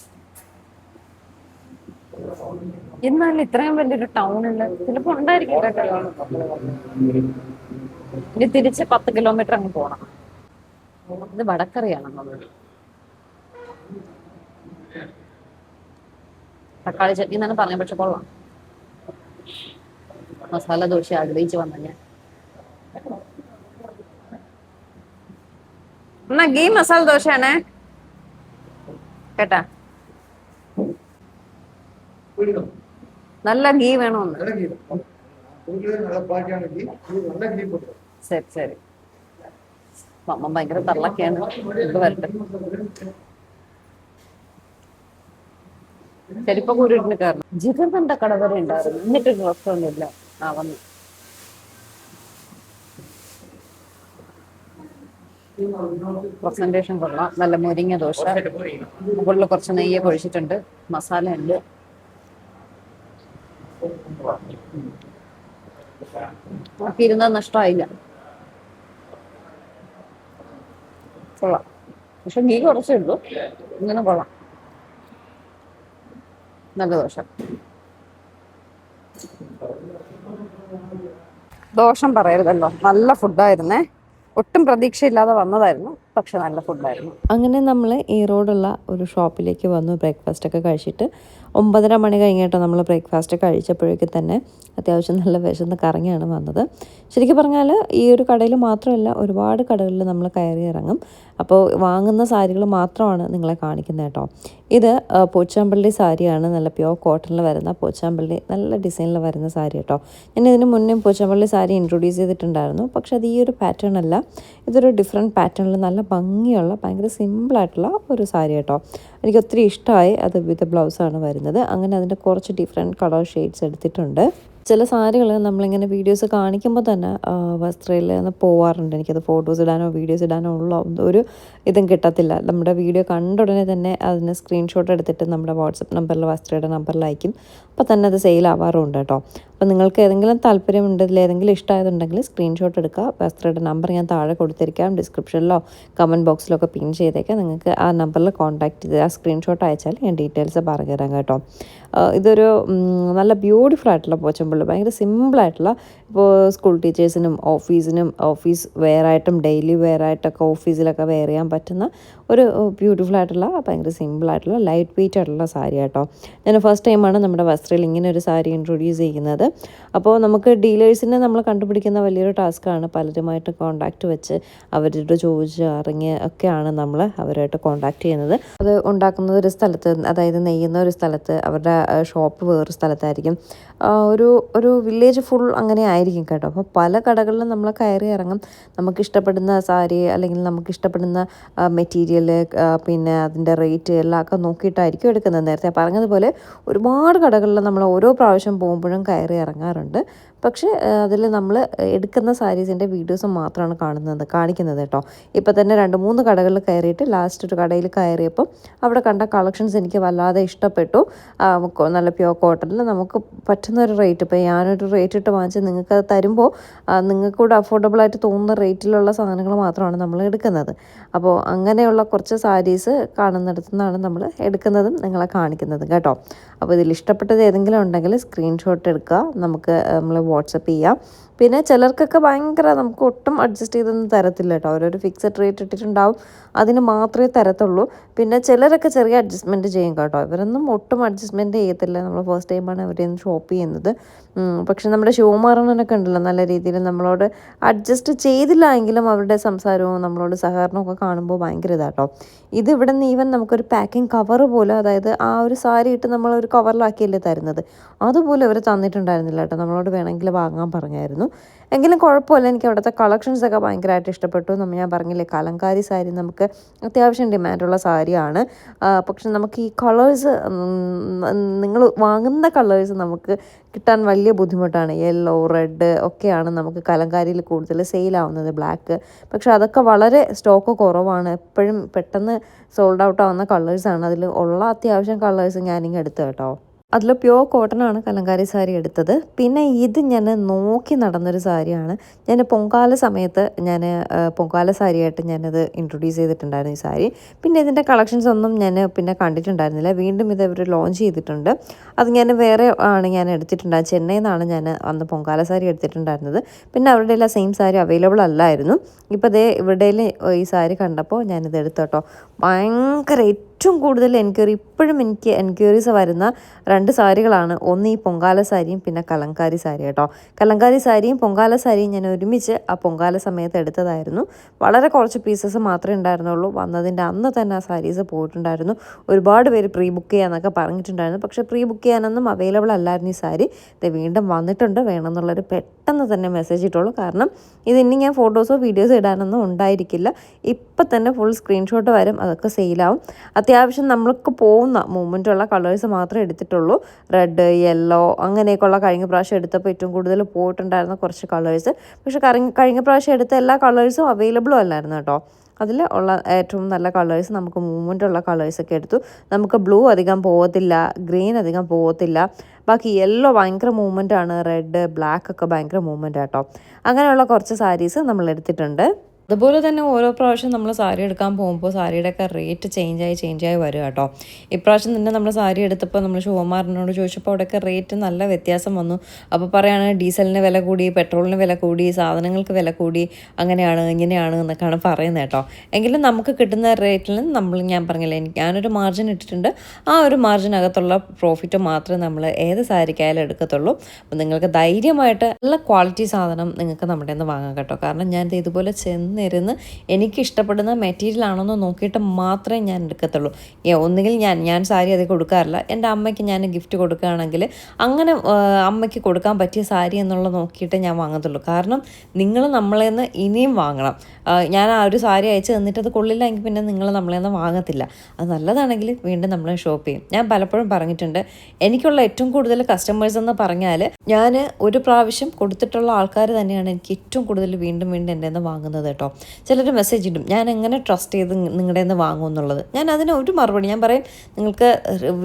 എന്നാലും ഇത്രയും വലിയൊരു ടൗണില് ചിലപ്പോ ഉണ്ടായിരിക്കും കേട്ടോ. ഇനി തിരിച്ച് 10 കിലോമീറ്റർ അങ്ങ് പോണം. ഇത് വടക്കറിയാണെന്നുള്ളത്. തക്കാളി ചട്നി എന്നാണ് പറഞ്ഞത്, പക്ഷെ കൊള്ളാം. മസാല ദോശ ആഗ്രഹിച്ചു വന്ന ഞാൻ. എന്നാ ഗീ മസാല ദോശയാണേ കേട്ടാ. നല്ല ഗീ വേണമെന്ന്. ശരി ശരി. അമ്മ ഭയങ്കര തള്ളൊക്കെയാണ്. ഇത് വരട്ടെ. ചെരുപ്പൊക്കെ കൂടി ഇട്ട് കയറണം. ജിഗറിന്റെ കട വരെ ഉണ്ടായിരുന്നു, എന്നിട്ട് ഡ്രസ് ഒന്നുമില്ല. ആ വന്നു. പ്രസന്റേഷൻ കൊള്ളാം. നല്ല മുരിങ്ങ ദോശ, മുകളിൽ കുറച്ച് നെയ്യൊക്കെ ഒഴിച്ചിട്ടുണ്ട്, മസാല ഉണ്ട്. നമുക്ക് ഇരുന്നത് നഷ്ടമായില്ല. കൊള്ളാം, പക്ഷെ നീ കുറച്ചേ ഉള്ളൂ. ഇങ്ങനെ കൊള്ളാം, നല്ല ദോശ. ദോഷം പറയരുതല്ലോ, നല്ല ഫുഡായിരുന്നേ. ഒട്ടും പ്രതീക്ഷയില്ലാതെ വന്നതായിരുന്നു, പക്ഷെ നല്ല ഫുഡായിരുന്നു. അങ്ങനെ നമ്മൾ ഈറോഡുള്ള ഒരു ഷോപ്പിലേക്ക് വന്നു ബ്രേക്ക്ഫാസ്റ്റൊക്കെ കഴിച്ചിട്ട്. 9:30 മണി കഴിഞ്ഞിട്ട് നമ്മൾ ബ്രേക്ക്ഫാസ്റ്റ് കഴിച്ചപ്പോഴേക്കും തന്നെ അത്യാവശ്യം നല്ല വിശന്ന് കറങ്ങിയാണ് വന്നത്. ശരിക്കും പറഞ്ഞാൽ ഈ ഒരു കടയിൽ മാത്രമല്ല, ഒരുപാട് കടകളിൽ നമ്മൾ കയറി ഇറങ്ങും. അപ്പോൾ വാങ്ങുന്ന സാരികൾ മാത്രമാണ് നിങ്ങളെ കാണിക്കുന്നത് കേട്ടോ. ഇത് പോച്ചാമ്പള്ളി സാരിയാണ്, നല്ല പ്യോർ കോട്ടണിൽ വരുന്ന പോച്ചാമ്പള്ളി നല്ല ഡിസൈനിൽ വരുന്ന സാരി കേട്ടോ. ഞാൻ ഇതിന് മുന്നേ പോച്ചാമ്പള്ളി സാരി ഇൻട്രൊഡ്യൂസ് ചെയ്തിട്ടുണ്ടായിരുന്നു, പക്ഷെ അത് ഈ ഒരു പാറ്റേൺ അല്ല. ഇതൊരു ഡിഫറെൻറ്റ് പാറ്റേണിൽ നല്ല ഭംഗിയുള്ള ഭയങ്കര സിമ്പിളായിട്ടുള്ള ഒരു സാരി കേട്ടോ. എനിക്ക് ഒത്തിരി ഇഷ്ടമായി. അത് വിത്ത് ബ്ലൗസാണ് വരുന്നത്. അങ്ങനെ അതിൻ്റെ കുറച്ച് ഡിഫറെൻറ്റ് കളർ ഷെയ്ഡ്സ് എടുത്തിട്ടുണ്ട്. ചില സാരികൾ നമ്മളിങ്ങനെ വീഡിയോസ് കാണിക്കുമ്പോൾ തന്നെ വസ്ത്രയിൽ പോവാറുണ്ട്. എനിക്കത് ഫോട്ടോസ് ഇടാനോ വീഡിയോസ് ഇടാനോ ഉള്ള ഒരു ഇതും കിട്ടത്തില്ല. നമ്മുടെ വീഡിയോ കണ്ട ഉടനെ തന്നെ അതിന് സ്ക്രീൻഷോട്ട് എടുത്തിട്ട് നമ്മുടെ വാട്സപ്പ് നമ്പറിൽ വസ്ത്രയുടെ നമ്പറിൽ അയക്കും. അപ്പോൾ തന്നെ അത് സെയിൽ ആവാറുണ്ട് കേട്ടോ. അപ്പോൾ നിങ്ങൾക്ക് ഏതെങ്കിലും താല്പര്യമുണ്ട്, ഇതിൽ ഏതെങ്കിലും ഇഷ്ടമായതുണ്ടെങ്കിൽ സ്ക്രീൻഷോട്ട് എടുക്കുക. വസ്ത്രയുടെ നമ്പർ ഞാൻ താഴെ കൊടുത്തിരിക്കാം, ഡിസ്ക്രിപ്ഷനിലോ കമൻറ്റ് ബോക്സിലോ ഒക്കെ പിൻ ചെയ്തേക്കാം. നിങ്ങൾക്ക് ആ നമ്പറിൽ കോൺടാക്ട് ചെയ്ത് ആ സ്ക്രീൻഷോട്ട് അയച്ചാൽ ഞാൻ ഡീറ്റെയിൽസ് പറഞ്ഞുതരാം കേട്ടോ. ഇതൊരു നല്ല ബ്യൂട്ടിഫുൾ ആയിട്ടുള്ള പോച്ചമ്പള്ളി, ഭയങ്കര സിമ്പിളായിട്ടുള്ള, ഇപ്പോൾ സ്കൂൾ ടീച്ചേഴ്സിനും ഓഫീസ് വെയറായിട്ടും ഡെയിലി വെയറായിട്ടൊക്കെ ഓഫീസിലൊക്കെ വെയർ ചെയ്യാൻ പറ്റുന്ന ഒരു ബ്യൂട്ടിഫുൾ ആയിട്ടുള്ള ഭയങ്കര സിമ്പിളായിട്ടുള്ള ലൈറ്റ് വെയിറ്റ് ആയിട്ടുള്ള സാരി കേട്ടോ. ഞാൻ ഫസ്റ്റ് ടൈമാണ് നമ്മുടെ വസ്ത്രയിൽ ഇങ്ങനെ ഒരു സാരി ഇൻട്രൊഡ്യൂസ് ചെയ്യുന്നത്. അപ്പോൾ നമുക്ക് ഡീലേഴ്സിനെ നമ്മൾ കണ്ടുപിടിക്കുന്ന വലിയൊരു ടാസ്ക്കാണ്. പലരുമായിട്ട് കോൺടാക്റ്റ് വെച്ച് അവരോട് ചോദിച്ച് അറിഞ്ഞ് ഒക്കെയാണ് നമ്മൾ അവരുമായിട്ട് കോൺടാക്റ്റ് ചെയ്യുന്നത്. അത് ഉണ്ടാക്കുന്നത് ഒരു സ്ഥലത്ത്, അതായത് നെയ്യുന്ന ഒരു സ്ഥലത്ത്, അവരുടെ ഷോപ്പ് വേറൊരു സ്ഥലത്തായിരിക്കും. ഒരു വില്ലേജ് ഫുൾ അങ്ങനെ ആയിരിക്കും കേട്ടോ. അപ്പോൾ പല കടകളിലും നമ്മൾ കയറി ഇറങ്ങും. നമുക്കിഷ്ടപ്പെടുന്ന സാരി അല്ലെങ്കിൽ നമുക്കിഷ്ടപ്പെടുന്ന മെറ്റീരിയൽ, പിന്നെ അതിൻ്റെ റേറ്റ് എല്ലാം ഒക്കെ നോക്കിയിട്ടായിരിക്കും എടുക്കുന്നത്. നേരത്തെ പറഞ്ഞതുപോലെ ഒരുപാട് കടകളിൽ നമ്മൾ ഓരോ പ്രാവശ്യം പോകുമ്പോഴും കയറി ഇറങ്ങാറുണ്ട്. പക്ഷേ അതിൽ നമ്മൾ എടുക്കുന്ന സാരീസിൻ്റെ വീഡിയോസ് മാത്രമാണ് കാണിക്കുന്നത് കേട്ടോ. ഇപ്പോൾ തന്നെ 2-3 കടകളിൽ കയറിയിട്ട് ലാസ്റ്റ് ഒരു കടയിൽ കയറിയപ്പോൾ അവിടെ കണ്ട കളക്ഷൻസ് എനിക്ക് വല്ലാതെ ഇഷ്ടപ്പെട്ടു. നല്ല പ്യോർ കോട്ടണിൽ നമുക്ക് പറ്റുന്ന ഒരു റേറ്റ്, ഇപ്പോൾ ഞാനൊരു റേറ്റ് ഇട്ട് വാങ്ങിച്ച് നിങ്ങൾക്ക് തരുമ്പോൾ നിങ്ങൾക്ക് കൂടെ അഫോർഡബിളായിട്ട് തോന്നുന്ന റേറ്റിലുള്ള സാധനങ്ങൾ മാത്രമാണ് നമ്മൾ എടുക്കുന്നത്. അപ്പോൾ അങ്ങനെയുള്ള കുറച്ച് സാരീസ് കാണുന്നിടത്തു നിന്നാണ് നമ്മൾ എടുക്കുന്നതും നിങ്ങളെ കാണിക്കുന്നതും കേട്ടോ. അപ്പോൾ ഇതിൽ ഇഷ്ടപ്പെട്ടത് ഏതെങ്കിലും ഉണ്ടെങ്കിൽ സ്ക്രീൻഷോട്ട് എടുക്കുക, നമ്മൾ വാട്സപ്പ് ചെയ്യാം. പിന്നെ ചിലർക്കൊക്കെ ഭയങ്കര നമുക്ക് ഒട്ടും അഡ്ജസ്റ്റ് ചെയ്തൊന്നും തരത്തില്ല കേട്ടോ. അവരൊരു ഫിക്സഡ് റേറ്റ് ഇട്ടിട്ടുണ്ടാവും, അതിന് മാത്രമേ തരത്തുള്ളൂ. പിന്നെ ചിലരൊക്കെ ചെറിയ അഡ്ജസ്റ്റ്മെൻറ്റ് ചെയ്യും കേട്ടോ. ഇവരൊന്നും ഒട്ടും അഡ്ജസ്റ്റ്മെൻറ്റ് ചെയ്യത്തില്ല. നമ്മൾ ഫസ്റ്റ് ടൈമാണ് അവരെ ഷോപ്പ് ചെയ്യുന്നത്. പക്ഷെ നമ്മുടെ ശിവകുമാരനൊക്കെ ഉണ്ടല്ലോ, നല്ല രീതിയിൽ നമ്മളോട് അഡ്ജസ്റ്റ് ചെയ്തില്ല എങ്കിലും അവരുടെ സംസാരവും നമ്മളോട് സഹകരണവും ഒക്കെ കാണുമ്പോൾ ഭയങ്കര ഇതാട്ടോ. ഇത് ഇവിടെ നിന്ന് ഈവൻ നമുക്കൊരു പാക്കിംഗ് കവർ പോലെ, അതായത് ആ ഒരു സാരി ഇട്ട് നമ്മളൊരു കവറിലാക്കിയല്ലേ തരുന്നത്, അതുപോലെ അവർ തന്നിട്ടുണ്ടായിരുന്നില്ല കേട്ടോ. നമ്മളോട് വേണമെങ്കിൽ വാങ്ങാൻ പറഞ്ഞായിരുന്നു. എങ്കിലും കുഴപ്പമില്ല, എനിക്ക് അവിടുത്തെ കളക്ഷൻസൊക്കെ ഭയങ്കരമായിട്ട് ഇഷ്ടപ്പെട്ടു. ഞാൻ പറഞ്ഞില്ലേ, കലങ്കാരി സാരി നമുക്ക് അത്യാവശ്യം ഡിമാൻഡുള്ള സാരിയാണ്. പക്ഷെ നമുക്ക് ഈ കളേഴ്സ്, നിങ്ങൾ വാങ്ങുന്ന കളേഴ്സ് നമുക്ക് കിട്ടാൻ വലിയ ബുദ്ധിമുട്ടാണ്. യെല്ലോ, റെഡ് ഒക്കെയാണ് നമുക്ക് കലങ്കാരിയിൽ കൂടുതൽ സെയിലാവുന്നത്, ബ്ലാക്ക്. പക്ഷെ അതൊക്കെ വളരെ സ്റ്റോക്ക് കുറവാണ്, എപ്പോഴും പെട്ടെന്ന് സോൾഡ് ഔട്ട് ആവുന്ന കളേഴ്സാണ്. അതിൽ ഉള്ള അത്യാവശ്യം കളേഴ്സ് ഞാനിങ്ങനെ എടുത്തു കേട്ടോ. അതിൽ പ്യോർ കോട്ടനാണ് കലങ്കാരി സാരി എടുത്തത്. പിന്നെ ഇത് ഞാൻ നോക്കി നടന്നൊരു സാരിയാണ്. ഞാൻ പൊങ്കാല സമയത്ത് പൊങ്കാല സാരിയായിട്ട് ഞാനത് ഇൻട്രൊഡ്യൂസ് ചെയ്തിട്ടുണ്ടായിരുന്നു ഈ സാരി. പിന്നെ ഇതിൻ്റെ കളക്ഷൻസ് ഒന്നും ഞാൻ പിന്നെ കണ്ടിട്ടുണ്ടായിരുന്നില്ല. വീണ്ടും ഇത് ഇവർ ലോഞ്ച് ചെയ്തിട്ടുണ്ട്. അത് ഞാൻ വേറെ ആണ് ഞാൻ എടുത്തിട്ടുണ്ടായിരുന്നത്. ചെന്നൈയിൽ നിന്നാണ് ഞാൻ അന്ന് പൊങ്കാല സാരി എടുത്തിട്ടുണ്ടായിരുന്നത്. പിന്നെ അവരുടെ എല്ലാം സെയിം സാരി അവൈലബിൾ അല്ലായിരുന്നു. ഇപ്പോൾ ഇവരുടെ ഈ സാരി കണ്ടപ്പോൾ ഞാനിത് എടുത്തു കേട്ടോ. ഭയങ്കര ഏറ്റവും കൂടുതൽ ഇപ്പോഴും എനിക്ക് എൻക്വയറീസ് വരുന്ന 2 സാരികളാണ്. ഒന്ന് ഈ പൊങ്കാല സാരിയും പിന്നെ കലങ്കാരി സാരി കേട്ടോ. കലങ്കാരി സാരിയും പൊങ്കാല സാരിയും ഞാൻ ഒരുമിച്ച് ആ പൊങ്കാല സമയത്ത് എടുത്തതായിരുന്നു. വളരെ കുറച്ച് പീസസ് മാത്രമേ ഉണ്ടായിരുന്നുള്ളൂ. വന്നതിൻ്റെ അന്ന് തന്നെ ആ സാരീസ് പോയിട്ടുണ്ടായിരുന്നു. ഒരുപാട് പേര് പ്രീ ബുക്ക് ചെയ്യാന്നൊക്കെ പറഞ്ഞിട്ടുണ്ടായിരുന്നു. പക്ഷേ പ്രീ ബുക്ക് ചെയ്യാനൊന്നും അവൈലബിൾ അല്ലായിരുന്നു ഈ സാരി. ഇത് വീണ്ടും വന്നിട്ടുണ്ട്, വേണമെന്നുള്ളൊരു പെട്ടെന്ന് തന്നെ മെസ്സേജ് ഇട്ടോളൂ. കാരണം ഇനി ഞാൻ ഫോട്ടോസോ വീഡിയോസോ ഇടാനൊന്നും ഉണ്ടായിരിക്കില്ല. ഇപ്പം തന്നെ ഫുൾ സ്ക്രീൻഷോട്ട് വരും, അതൊക്കെ സെയിലാവും. അത്യാവശ്യം നമ്മൾക്ക് പോകുന്ന മൂവ്മെൻറ്റുള്ള കളേഴ്സ് മാത്രമേ എടുത്തിട്ടുള്ളൂ. റെഡ്, യെല്ലോ അങ്ങനെയൊക്കെയുള്ള കഴിഞ്ഞ പ്രാവശ്യം എടുത്തപ്പോൾ ഏറ്റവും കൂടുതൽ പോയിട്ടുണ്ടായിരുന്ന കുറച്ച് കളേഴ്സ്. പക്ഷേ കഴിഞ്ഞ പ്രാവശ്യം എടുത്ത എല്ലാ കളേഴ്സും അവൈലബിളും അല്ലായിരുന്നു കേട്ടോ. അതിൽ ഉള്ള ഏറ്റവും നല്ല കളേഴ്സ് നമുക്ക് മൂവ്മെൻറ്റുള്ള കളേഴ്സൊക്കെ എടുത്തു. നമുക്ക് ബ്ലൂ അധികം പോകത്തില്ല, ഗ്രീൻ അധികം പോകത്തില്ല. ബാക്കി യെല്ലോ ഭയങ്കര മൂവ്മെൻറ്റാണ്, റെഡ് ബ്ലാക്ക് ഒക്കെ ഭയങ്കര മൂവ്മെൻറ്റ് കേട്ടോ. അങ്ങനെയുള്ള കുറച്ച് സാരീസ് നമ്മൾ എടുത്തിട്ടുണ്ട്. അതുപോലെ തന്നെ ഓരോ പ്രാവശ്യം നമ്മൾ സാരി എടുക്കാൻ പോകുമ്പോൾ സാരിയുടെയൊക്കെ റേറ്റ് ചേഞ്ചായി വരും കേട്ടോ. ഇപ്രാവശ്യം തന്നെ നമ്മൾ സാരി എടുത്തപ്പോൾ നമ്മൾ ശിവകുമാറിനോട് ചോദിച്ചപ്പോൾ അവിടെയൊക്കെ റേറ്റ് നല്ല വ്യത്യാസം വന്നു. അപ്പോൾ പറയുകയാണ് ഡീസലിന് വില കൂടി, പെട്രോളിന് വില കൂടി, സാധനങ്ങൾക്ക് വില കൂടി, അങ്ങനെയാണ് ഇങ്ങനെയാണ് എന്നൊക്കെയാണ് പറയുന്നത് കേട്ടോ. എങ്കിലും നമുക്ക് കിട്ടുന്ന റേറ്റിൽ ഞാൻ പറഞ്ഞില്ലേ, ഞാനൊരു മാർജിൻ ഇട്ടിട്ടുണ്ട്. ആ ഒരു മാർജിനകത്തുള്ള പ്രോഫിറ്റ് മാത്രമേ നമ്മൾ ഏത് സാരിക്കായാലും എടുക്കത്തുള്ളൂ. അപ്പോൾ നിങ്ങൾക്ക് ധൈര്യമായിട്ട് നല്ല ക്വാളിറ്റി സാധനം നിങ്ങൾക്ക് നമ്മുടെ നിന്ന് വാങ്ങാം കേട്ടോ. കാരണം ഞാൻ ഇതുപോലെ ചെന്നിരുന്ന് എനിക്ക് ഇഷ്ടപ്പെടുന്ന മെറ്റീരിയൽ ആണെന്ന് നോക്കിയിട്ട് മാത്രമേ ഞാൻ എടുക്കത്തുള്ളൂ. ഒന്നുകിൽ ഞാൻ സാരി അത് കൊടുക്കാറില്ല. എൻ്റെ അമ്മയ്ക്ക് ഞാൻ ഗിഫ്റ്റ് കൊടുക്കുകയാണെങ്കിൽ അങ്ങനെ അമ്മയ്ക്ക് കൊടുക്കാൻ പറ്റിയ സാരി എന്നുള്ളത് നോക്കിയിട്ട് ഞാൻ വാങ്ങത്തുള്ളൂ. കാരണം നിങ്ങൾ നമ്മളെ നിന്ന് ഇനിയും വാങ്ങണം. ഞാൻ ആ ഒരു സാരി അയച്ച് തന്നിട്ട് അത് കൊള്ളില്ല എങ്കിൽ പിന്നെ നിങ്ങൾ നമ്മളെ നിന്ന് വാങ്ങത്തില്ല. അത് നല്ലതാണെങ്കിൽ വീണ്ടും നമ്മളെ ഷോപ്പ് ചെയ്യും. ഞാൻ പലപ്പോഴും പറഞ്ഞിട്ടുണ്ട്, എനിക്കുള്ള ഏറ്റവും കൂടുതൽ കസ്റ്റമേഴ്സ് എന്ന് പറഞ്ഞാൽ ഞാൻ ഒരു പ്രാവശ്യം കൊടുത്തിട്ടുള്ള ആൾക്കാർ തന്നെയാണ് എനിക്ക് ഏറ്റവും കൂടുതൽ വീണ്ടും എൻ്റെ നിന്ന് വാങ്ങുന്നത് കേട്ടോ. ചിലർ മെസ്സേജ് ഇടും, ഞാൻ എങ്ങനെ ട്രസ്റ്റ് ചെയ്ത് നിങ്ങളുടെ നിന്ന് വാങ്ങും എന്നുള്ളത്. ഞാൻ അതിന് ഒരു മറുപടി ഞാൻ പറയും, നിങ്ങൾക്ക്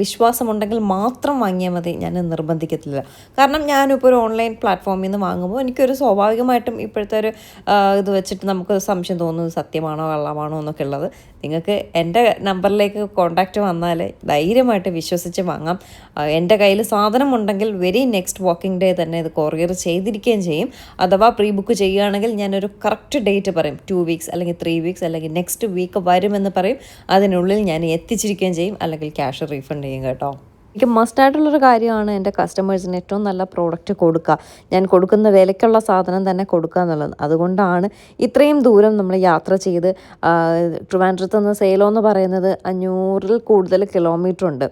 വിശ്വാസമുണ്ടെങ്കിൽ മാത്രം വാങ്ങിയാൽ മതി, ഞാൻ നിർബന്ധിക്കത്തില്ല. കാരണം ഞാനിപ്പോൾ ഒരു ഓൺലൈൻ പ്ലാറ്റ്ഫോമിൽ നിന്ന് വാങ്ങുമ്പോൾ എനിക്കൊരു സ്വാഭാവികമായിട്ടും ഇപ്പോഴത്തെ ഒരു ഇത് വെച്ചിട്ട് നമുക്ക് സംശയം തോന്നുന്നത് സത്യമാണോ കള്ളമാണോ എന്നൊക്കെ ഉള്ളത്. നിങ്ങൾക്ക് എൻ്റെ നമ്പറിലേക്ക് കോൺടാക്റ്റ് വന്നാൽ ധൈര്യമായിട്ട് വിശ്വസിച്ച് വാങ്ങാം. എൻ്റെ കയ്യിൽ സാധനമുണ്ടെങ്കിൽ വെരി നെക്സ്റ്റ് വർക്കിംഗ് ഡേ തന്നെ ഇത് കൊറിയർ ചെയ്തിരിക്കുകയും ചെയ്യും. അഥവാ പ്രീ ബുക്ക് ചെയ്യുകയാണെങ്കിൽ ഞാനൊരു കറക്റ്റ് ഡേറ്റ് പറയും, 2 വീക്സ് അല്ലെങ്കിൽ 3 വീക്സ് അല്ലെങ്കിൽ നെക്സ്റ്റ് വീക്ക് വരുമെന്ന് പറയും. അതിനുള്ളിൽ ഞാൻ എത്തിച്ചിരിക്കുകയും ചെയ്യും, അല്ലെങ്കിൽ ക്യാഷ് റീഫണ്ട് ചെയ്യും കേട്ടോ. എനിക്ക് മസ്റ്റായിട്ടുള്ളൊരു കാര്യമാണ് എൻ്റെ കസ്റ്റമേഴ്സിന് ഏറ്റവും നല്ല പ്രോഡക്റ്റ് കൊടുക്കുക, ഞാൻ കൊടുക്കുന്ന വിലയ്ക്കുള്ള സാധനം തന്നെ കൊടുക്കുക എന്നുള്ളത്. അതുകൊണ്ടാണ് ഇത്രയും ദൂരം നമ്മൾ യാത്ര ചെയ്ത് ട്രിവാൻഡ്രത്ത് നിന്ന് സേലം എന്ന് പറയുന്നത് 500-ൽ കൂടുതൽ കിലോമീറ്റർ ഉണ്ട്.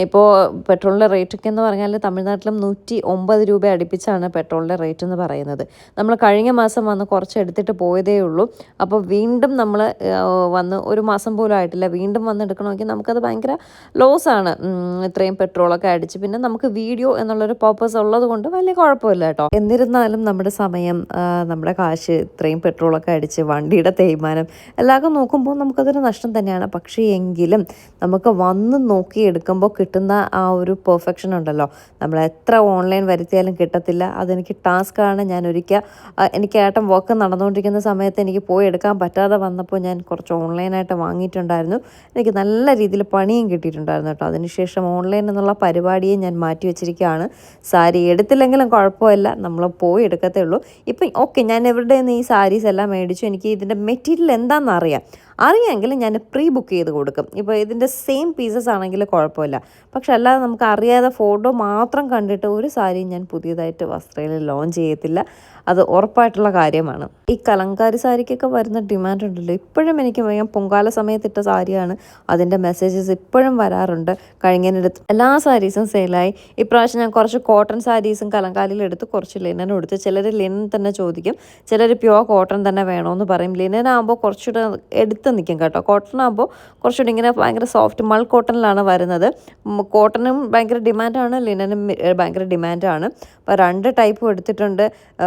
ഇപ്പോൾ പെട്രോളിൻ്റെ റേറ്റൊക്കെ എന്ന് പറഞ്ഞാൽ തമിഴ്നാട്ടിലും 109 രൂപ അടുപ്പിച്ചാണ് പെട്രോളിൻ്റെ റേറ്റ് എന്ന് പറയുന്നത്. നമ്മൾ കഴിഞ്ഞ മാസം വന്ന് കുറച്ച് എടുത്തിട്ട് പോയതേ ഉള്ളൂ. അപ്പോൾ വീണ്ടും നമ്മൾ വന്ന് ഒരു മാസം പോലും ആയിട്ടില്ല, വീണ്ടും വന്ന് എടുക്കണമെങ്കിൽ നമുക്കത് ഭയങ്കര ലോസാണ്. ഇത്രയും പെട്രോളൊക്കെ അടിച്ച് പിന്നെ നമുക്ക് വീഡിയോ എന്നുള്ളൊരു പർപ്പസ് ഉള്ളത് കൊണ്ട് വലിയ കുഴപ്പമില്ല കേട്ടോ. എന്നിരുന്നാലും നമ്മുടെ സമയം, നമ്മുടെ കാശ്, ഇത്രയും പെട്രോളൊക്കെ അടിച്ച് വണ്ടിയുടെ തേയ്മാനം എല്ലാവർക്കും നോക്കുമ്പോൾ നമുക്കതൊരു നഷ്ടം തന്നെയാണ്. പക്ഷേ എങ്കിലും നമുക്ക് വന്ന് നോക്കി എടുക്കുമ്പോൾ കിട്ടുന്ന ആ ഒരു പെർഫെക്ഷൻ ഉണ്ടല്ലോ, നമ്മൾ എത്ര ഓൺലൈൻ വരുത്തിയാലും കിട്ടത്തില്ല. അതെനിക്ക് ടാസ്ക്കാണ്. ഞാൻ എനിക്ക് ഏട്ടൻ വർക്ക് നടന്നുകൊണ്ടിരിക്കുന്ന സമയത്ത് എനിക്ക് പോയി എടുക്കാൻ പറ്റാതെ വന്നപ്പോൾ ഞാൻ കുറച്ച് ഓൺലൈനായിട്ട് വാങ്ങിയിട്ടുണ്ടായിരുന്നു. എനിക്ക് നല്ല രീതിയിൽ പണിയും കിട്ടിയിട്ടുണ്ടായിരുന്നു കേട്ടോ. അതിനുശേഷം ഓൺലൈൻ എന്നുള്ള പരിപാടിയെ ഞാൻ മാറ്റി വെച്ചിരിക്കുകയാണ്. സാരി എടുത്തില്ലെങ്കിലും കുഴപ്പമില്ല, നമ്മൾ പോയി എടുക്കത്തേ ഉള്ളൂ. ഇപ്പം ഓക്കെ, ഞാൻ എവിടെ നിന്ന് ഈ സാരീസ് എല്ലാം മേടിച്ചു, എനിക്ക് ഇതിൻ്റെ മെറ്റീരിയൽ എന്താണെന്ന് അറിയാമെങ്കിൽ ഞാൻ പ്രീ ബുക്ക് ചെയ്ത് കൊടുക്കും. ഇപ്പോൾ ഇതിൻ്റെ സെയിം പീസസ് ആണെങ്കിൽ കുഴപ്പമില്ല. പക്ഷെ അല്ലാതെ നമുക്ക് അറിയാതെ ഫോട്ടോ മാത്രം കണ്ടിട്ട് ഒരു സാരിയും ഞാൻ പുതിയതായിട്ട് വസ്ത്രയിൽ ലോഞ്ച് ചെയ്യത്തില്ല. അത് ഉറപ്പായിട്ടുള്ള കാര്യമാണ്. ഈ കലങ്കാരി സാരിക്കൊക്കെ വരുന്ന ഡിമാൻഡ് ഉണ്ടല്ലോ, ഇപ്പോഴും എനിക്ക് ഞാൻ പൊങ്കാല സമയത്തിട്ട സാരിയാണ്, അതിൻ്റെ മെസ്സേജസ് ഇപ്പോഴും വരാറുണ്ട്. കഴിഞ്ഞതിനടുത്ത് എല്ലാ സാരീസും സെയിലായി. ഇപ്രാവശ്യം ഞാൻ കുറച്ച് കോട്ടൺ സാരീസും കലങ്കാരിയിലെടുത്ത് കുറച്ച് ലിനനും എടുത്ത്. ചിലർ ലിനൻ തന്നെ ചോദിക്കും, ചിലർ പ്യുവർ കോട്ടൺ തന്നെ വേണമെന്ന് പറയും. ലിനനാകുമ്പോൾ കുറച്ചുകൂടെ എടുത്ത് നിൽക്കും കേട്ടോ. കോട്ടൺ ആകുമ്പോൾ കുറച്ചുകൂടി ഇങ്ങനെ ഭയങ്കര സോഫ്റ്റ് മൾ കോട്ടണിലാണ് വരുന്നത്. കോട്ടണും ഭയങ്കര ഡിമാൻഡാണ്, ലിനനും ഭയങ്കര ഡിമാൻഡാണ്. അപ്പോൾ 2 ടൈപ്പും എടുത്തിട്ടുണ്ട്.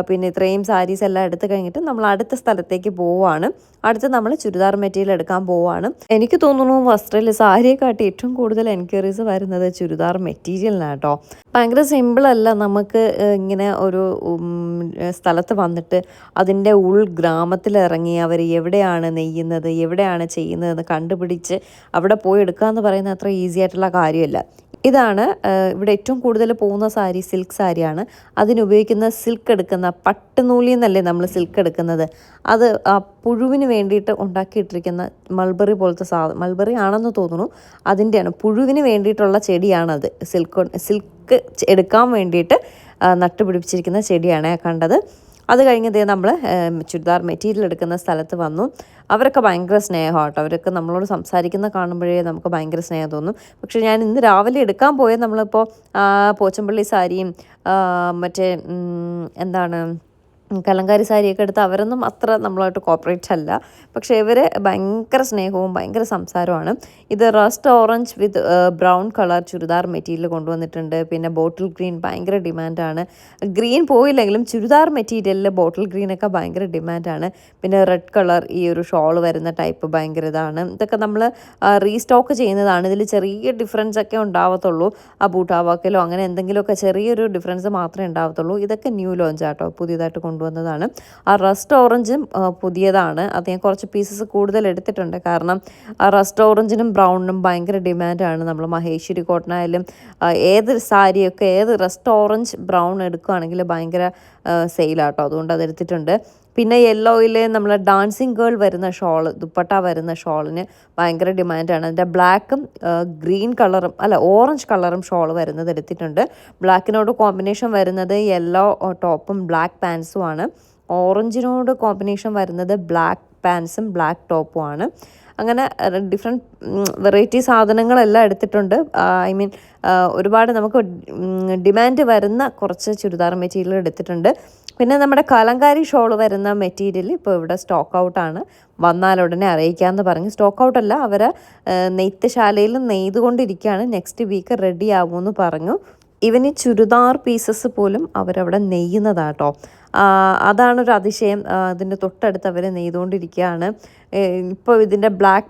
പിന്നെ ഇത്രയും സാരീസ് എല്ലാം എടുത്തു കഴിഞ്ഞിട്ട് നമ്മൾ അടുത്ത സ്ഥലത്തേക്ക് പോവുകയാണ്. അടുത്ത് നമ്മൾ ചുരിദാർ മെറ്റീരിയൽ എടുക്കാൻ പോവുകയാണ്. എനിക്ക് തോന്നുന്നു വസ്ത്രയിൽ സാരിയെക്കാട്ടി ഏറ്റവും കൂടുതൽ എൻക്വയറീസ് വരുന്നത് ചുരിദാർ മെറ്റീരിയലിനാണ് കേട്ടോ. ഭയങ്കര സിമ്പിളല്ല. നമുക്ക് ഇങ്ങനെ ഒരു സ്ഥലത്ത് വന്നിട്ട് അതിൻ്റെ ഉൾഗ്രാമത്തിലിറങ്ങി അവർ എവിടെയാണ് നെയ്യുന്നത്, എവിടെയാണ് ചെയ്യുന്നതെന്ന് കണ്ടുപിടിച്ച് അവിടെ പോയി എടുക്കുക എന്ന് പറയുന്നത് അത്ര ഈസി ആയിട്ടുള്ള കാര്യമല്ല. ഇതാണ് ഇവിടെ ഏറ്റവും കൂടുതൽ പോകുന്ന സാരി, സിൽക്ക് സാരിയാണ്. അതിനുപയോഗിക്കുന്ന സിൽക്ക് എടുക്കുന്ന പട്ടുനൂലിൽ നിന്നല്ലേ നമ്മൾ സിൽക്ക് എടുക്കുന്നത്. അത് പുഴുവിന് വേണ്ടിയിട്ട് ഉണ്ടാക്കിയിട്ടിരിക്കുന്ന മൾബറി പോലത്തെ മൾബറി ആണെന്ന് തോന്നുന്നു, അതിൻ്റെയാണ്, പുഴുവിന് വേണ്ടിയിട്ടുള്ള ചെടിയാണത്. സിൽക്ക് എടുക്കാൻ വേണ്ടിയിട്ട് നട്ടുപിടിപ്പിച്ചിരിക്കുന്ന ചെടിയാണ് കണ്ടത്. അത് കഴിഞ്ഞതേ നമ്മൾ ചുരിദാർ മെറ്റീരിയൽ എടുക്കുന്ന സ്ഥലത്ത് വന്നു. അവരൊക്കെ ഭയങ്കര സ്നേഹമാട്ടോ. അവരൊക്കെ നമ്മളോട് സംസാരിക്കുന്ന കാണുമ്പോഴേ നമുക്ക് ഭയങ്കര സ്നേഹം തോന്നും. പക്ഷേ ഞാൻ ഇന്ന് രാവിലെ എടുക്കാൻ പോയത് നമ്മളിപ്പോൾ പോച്ചമ്പള്ളി സാരിയും മറ്റേ എന്താണ് കലങ്കാരി സാരിയൊക്കെ എടുത്ത് അവരൊന്നും അത്ര നമ്മളായിട്ട് കോപ്പറേറ്റ് അല്ല. പക്ഷേ ഇവർ ഭയങ്കര സ്നേഹവും ഭയങ്കര സംസാരമാണ്. ഇത് റസ്റ്റ് ഓറഞ്ച് വിത്ത് ബ്രൗൺ കളർ ചുരിദാർ മെറ്റീരിയൽ കൊണ്ടുവന്നിട്ടുണ്ട്. പിന്നെ ബോട്ടിൽ ഗ്രീൻ ഭയങ്കര ഡിമാൻഡാണ്. ഗ്രീൻ പോയില്ലെങ്കിലും ചുരിദാർ മെറ്റീരിയലിൽ ബോട്ടിൽ ഗ്രീനൊക്കെ ഭയങ്കര ഡിമാൻഡാണ്. പിന്നെ റെഡ് കളർ ഈ ഒരു ഷോൾ വരുന്ന ടൈപ്പ് ഭയങ്കര ഇതാണ്. ഇതൊക്കെ നമ്മൾ റീസ്റ്റോക്ക് ചെയ്യുന്നതാണ്. ഇതിൽ ചെറിയ ഡിഫറൻസ് ഒക്കെ ഉണ്ടാവത്തുള്ളൂ. ആ ബൂട്ടാവാക്കലോ അങ്ങനെ എന്തെങ്കിലുമൊക്കെ ചെറിയൊരു ഡിഫറൻസ് മാത്രമേ ഉണ്ടാവത്തുള്ളൂ. ഇതൊക്കെ ന്യൂ ലോഞ്ച് ആട്ടോ, പുതിയതായിട്ട് കൊണ്ടുവന്നതാണ്. ആ റസ്റ്റ് ഓറഞ്ചും പുതിയതാണ്. അത് ഞാൻ കുറച്ച് പീസസ് കൂടുതൽ എടുത്തിട്ടുണ്ട്. കാരണം ആ റസ്റ്റ് ഓറഞ്ചിനും ബ്രൗണിനും ഭയങ്കര ഡിമാൻഡാണ്. നമ്മൾ മഹേശ്വരി കോട്ടൺ ആയാലും ഏത് സാരിയൊക്കെ ഏത് റസ്റ്റ് ഓറഞ്ച് ബ്രൗൺ എടുക്കുകയാണെങ്കിൽ ഭയങ്കര സെയിലാട്ടോ. അതുകൊണ്ട് അതെടുത്തിട്ടുണ്ട്. പിന്നെ യെല്ലോയിൽ നമ്മൾ ഡാൻസിങ് ഗേൾ വരുന്ന ഷോള്, ദുപ്പട്ട വരുന്ന ഷോളിന് ഭയങ്കര ഡിമാൻഡാണ്. അതിൻ്റെ ബ്ലാക്കും ഗ്രീൻ കളറും ഓറഞ്ച് കളറും ഷോൾ വരുന്നത് എടുത്തിട്ടുണ്ട്. ബ്ലാക്കിനോട് കോമ്പിനേഷൻ വരുന്നത് യെല്ലോ ടോപ്പും ബ്ലാക്ക് പാൻസും ആണ്. ഓറഞ്ചിനോട് കോമ്പിനേഷൻ വരുന്നത് ബ്ലാക്ക് പാൻസും ബ്ലാക്ക് ടോപ്പും ആണ്. അങ്ങനെ ഡിഫറെൻറ്റ് വെറൈറ്റി സാധനങ്ങളെല്ലാം എടുത്തിട്ടുണ്ട്. ഐ മീൻ ഒരുപാട് നമുക്ക് ഡിമാൻഡ് വരുന്ന കുറച്ച് ചുരിദാർ മെറ്റീരിയൽ എടുത്തിട്ടുണ്ട്. പിന്നെ നമ്മുടെ കലങ്കാരി ഷോൾ വരുന്ന മെറ്റീരിയൽ ഇപ്പോൾ ഇവിടെ സ്റ്റോക്ക് ഔട്ടാണ്. വന്നാലുടനെ അറിയിക്കാമെന്ന് പറഞ്ഞു. സ്റ്റോക്ക് ഔട്ടല്ല, അവർ നെയ്ത്തുശാലയിൽ നെയ്തുകൊണ്ടിരിക്കുകയാണ്. നെക്സ്റ്റ് വീക്ക് റെഡി ആകുമെന്ന് പറഞ്ഞു. ഈവൻ ഈ ചുരിദാർ പീസസ് പോലും അവരവിടെ നെയ്യുന്നതാട്ടോ. അതാണൊരു അതിശയം. അതിൻ്റെ തൊട്ടടുത്ത് അവർ നെയ്തുകൊണ്ടിരിക്കുകയാണ്. ഇപ്പോൾ ഇതിൻ്റെ ബ്ലാക്ക്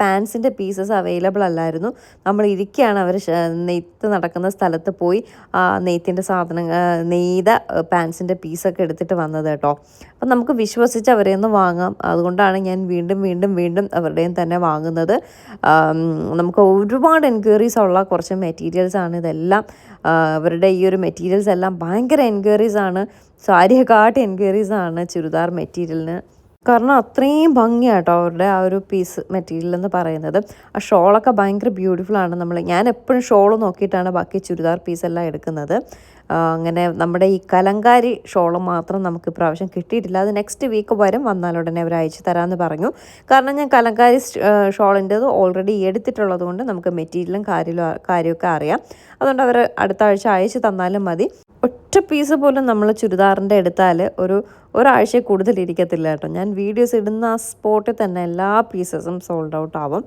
പാൻസിൻ്റെ പീസസ് അവൈലബിൾ അല്ലായിരുന്നു. നമ്മൾ ഇരിക്കുകയാണ്. അവർ നെയ്ത്ത് നടക്കുന്ന സ്ഥലത്ത് പോയി നെയ്ത്തിൻ്റെ നെയ്ത പാൻസിൻ്റെ പീസൊക്കെ എടുത്തിട്ട് വന്നത് കേട്ടോ. അപ്പം നമുക്ക് വിശ്വസിച്ച് അവരെ ഒന്ന് വാങ്ങാം. അതുകൊണ്ടാണ് ഞാൻ വീണ്ടും അവരുടെയും തന്നെ വാങ്ങുന്നത്. നമുക്ക് ഒരുപാട് എൻക്വയറീസ് ഉള്ള കുറച്ച് മെറ്റീരിയൽസാണ് ഇതെല്ലാം. അവരുടെ ഈ ഒരു മെറ്റീരിയൽസ് എല്ലാം ഭയങ്കര എൻക്വയറീസാണ്. സാരിയെക്കാട്ട് എൻക്വയറീസാണ് ചുരിദാർ മെറ്റീരിയലിന്. കാരണം അത്രയും ഭംഗിയാട്ടോ അവരുടെ ആ ഒരു പീസ് മെറ്റീരിയൽ എന്ന് പറയുന്നത്. ആ ഷോളൊക്കെ ഭയങ്കര ബ്യൂട്ടിഫുള്ളാണ്. ഞാൻ എപ്പോഴും ഷോൾ നോക്കിയിട്ടാണ് ബാക്കി ചുരിദാർ പീസെല്ലാം എടുക്കുന്നത്. അങ്ങനെ നമ്മുടെ ഈ കലങ്കാരി ഷോൾ മാത്രം നമുക്ക് ഇപ്രാവശ്യം കിട്ടിയിട്ടില്ല. അത് നെക്സ്റ്റ് വീക്ക് വരും. വന്നാലുടനെ അവർ അയച്ചു തരാമെന്ന് പറഞ്ഞു. കാരണം ഞാൻ കലങ്കാരി ഷോളിൻ്റെത് ഓൾറെഡി എടുത്തിട്ടുള്ളത് കൊണ്ട് നമുക്ക് മെറ്റീരിയലും കാര്യമൊക്കെ അറിയാം. അതുകൊണ്ട് അവർ അടുത്ത ആഴ്ച അയച്ചു തന്നാലും മതി. ഒറ്റ പീസ് പോലും നമ്മൾ ചുരിദാറിൻ്റെ എടുത്താൽ ഒരാഴ്ച കൂടുതൽ ഇരിക്കത്തില്ല കേട്ടോ. ഞാൻ വീഡിയോസ് ഇടുന്ന ആ സ്പോട്ടിൽ തന്നെ എല്ലാ പീസസും സോൾഡ് ഔട്ട് ആവും.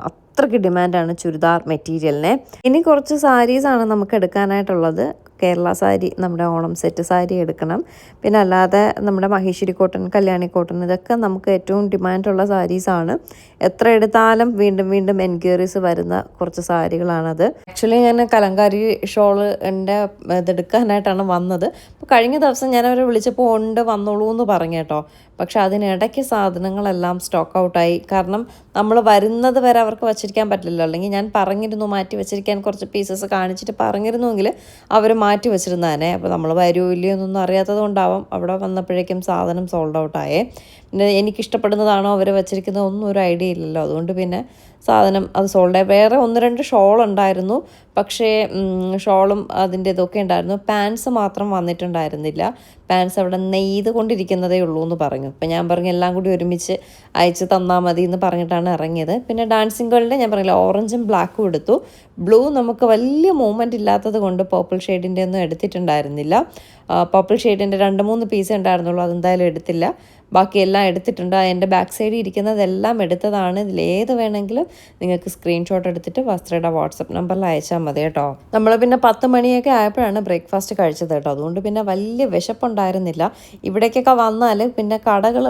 അത്രയ്ക്ക് ഡിമാൻഡാണ് ചുരിദാർ മെറ്റീരിയലിനെ. ഇനി കുറച്ച് സാരീസാണ് നമുക്ക് എടുക്കാനായിട്ടുള്ളത്. കേരള സാരി, നമ്മുടെ ഓണം സെറ്റ് സാരി എടുക്കണം. പിന്നെ അല്ലാതെ നമ്മുടെ മഹേശ്വരി കോട്ടൺ, കല്യാണി കോട്ടൺ, ഇതൊക്കെ നമുക്ക് ഏറ്റവും ഡിമാൻഡുള്ള സാരീസാണ്. എത്ര എടുത്താലും വീണ്ടും എൻക്വയറീസ് വരുന്ന കുറച്ച് സാരികളാണത്. ആക്ച്വലി ഞാൻ കലങ്കാരി ഷോള് ഇതെടുക്കാനായിട്ടാണ് വന്നത്. അപ്പോൾ കഴിഞ്ഞ ദിവസം ഞാൻ അവരെ വിളിച്ചപ്പോൾ വന്നോളൂ എന്ന് പറഞ്ഞു കേട്ടോ. പക്ഷെ അതിനിടയ്ക്ക് സാധനങ്ങളെല്ലാം സ്റ്റോക്ക് ഔട്ടായി. കാരണം നമ്മൾ വരുന്നത് വരെ അവർക്ക് വച്ചിരിക്കാൻ പറ്റില്ലല്ലോ. അല്ലെങ്കിൽ ഞാൻ പറഞ്ഞിരുന്നു മാറ്റി വെച്ചിരിക്കാൻ കുറച്ച് പീസസ് കാണിച്ചിട്ട് പറഞ്ഞിരുന്നുവെങ്കിൽ അവർ മാറ്റി വെച്ചിരുന്നേനെ. അപ്പോൾ നമ്മൾ വരുമോ ഇല്ലയോ എന്നൊന്നും അറിയാത്തത് കൊണ്ടാവാം അവിടെ വന്നപ്പോഴേക്കും സാധനം സോൾഡ് ഔട്ടായേ. പിന്നെ എനിക്കിഷ്ടപ്പെടുന്നതാണോ അവർ വെച്ചിരിക്കുന്നത് ഒന്നും ഒരു ഐഡിയ ഇല്ലല്ലോ. അതുകൊണ്ട് പിന്നെ സാധനം അത് സോൾഡായി. വേറെ 1-2 ഷോൾ ഉണ്ടായിരുന്നു. പക്ഷേ ഷോളും അതിൻ്റെ ഇതൊക്കെ ഉണ്ടായിരുന്നു. പാൻസ് മാത്രം വന്നിട്ടുണ്ടായിരുന്നില്ല. പാൻസ് അവിടെ നെയ്ത് കൊണ്ടിരിക്കുന്നതേ ഉള്ളൂ എന്ന് പറഞ്ഞു. അപ്പം ഞാൻ പറഞ്ഞു എല്ലാം കൂടി ഒരുമിച്ച് അയച്ച് തന്നാൽ മതി എന്ന് പറഞ്ഞിട്ടാണ് ഇറങ്ങിയത്. പിന്നെ ഡാൻസിങ് ഗേളിൻ്റെ ഞാൻ പറഞ്ഞില്ല, ഓറഞ്ചും ബ്ലാക്കും എടുത്തു. ബ്ലൂ നമുക്ക് വലിയ മൂവ്മെൻറ്റ് ഇല്ലാത്തത് കൊണ്ട് പർപ്പിൾ ഷെയ്ഡിൻ്റെ ഒന്നും എടുത്തിട്ടുണ്ടായിരുന്നില്ല. പർപ്പിൾ ഷെയ്ഡിൻ്റെ 2-3 പീസ് ഉണ്ടായിരുന്നുള്ളൂ. അതെന്തായാലും എടുത്തില്ല. ബാക്കിയെല്ലാം എടുത്തിട്ടുണ്ട്. എൻ്റെ ബാക്ക് സൈഡിൽ ഇരിക്കുന്നതെല്ലാം എടുത്തതാണ്. ഇതിലേത് വേണമെങ്കിലും നിങ്ങൾക്ക് സ്ക്രീൻഷോട്ട് എടുത്തിട്ട് വസ്ത്രയുടെ വാട്സപ്പ് നമ്പറിൽ അയച്ചാൽ മതി കേട്ടോ. നമ്മൾ പിന്നെ 10 മണിയൊക്കെ ആയപ്പോഴാണ് ബ്രേക്ക്ഫാസ്റ്റ് കഴിച്ചത് കേട്ടോ. അതുകൊണ്ട് പിന്നെ വലിയ വിശപ്പുണ്ടായിരുന്നില്ല. ഇവിടേക്കൊക്കെ വന്നാൽ പിന്നെ കടകൾ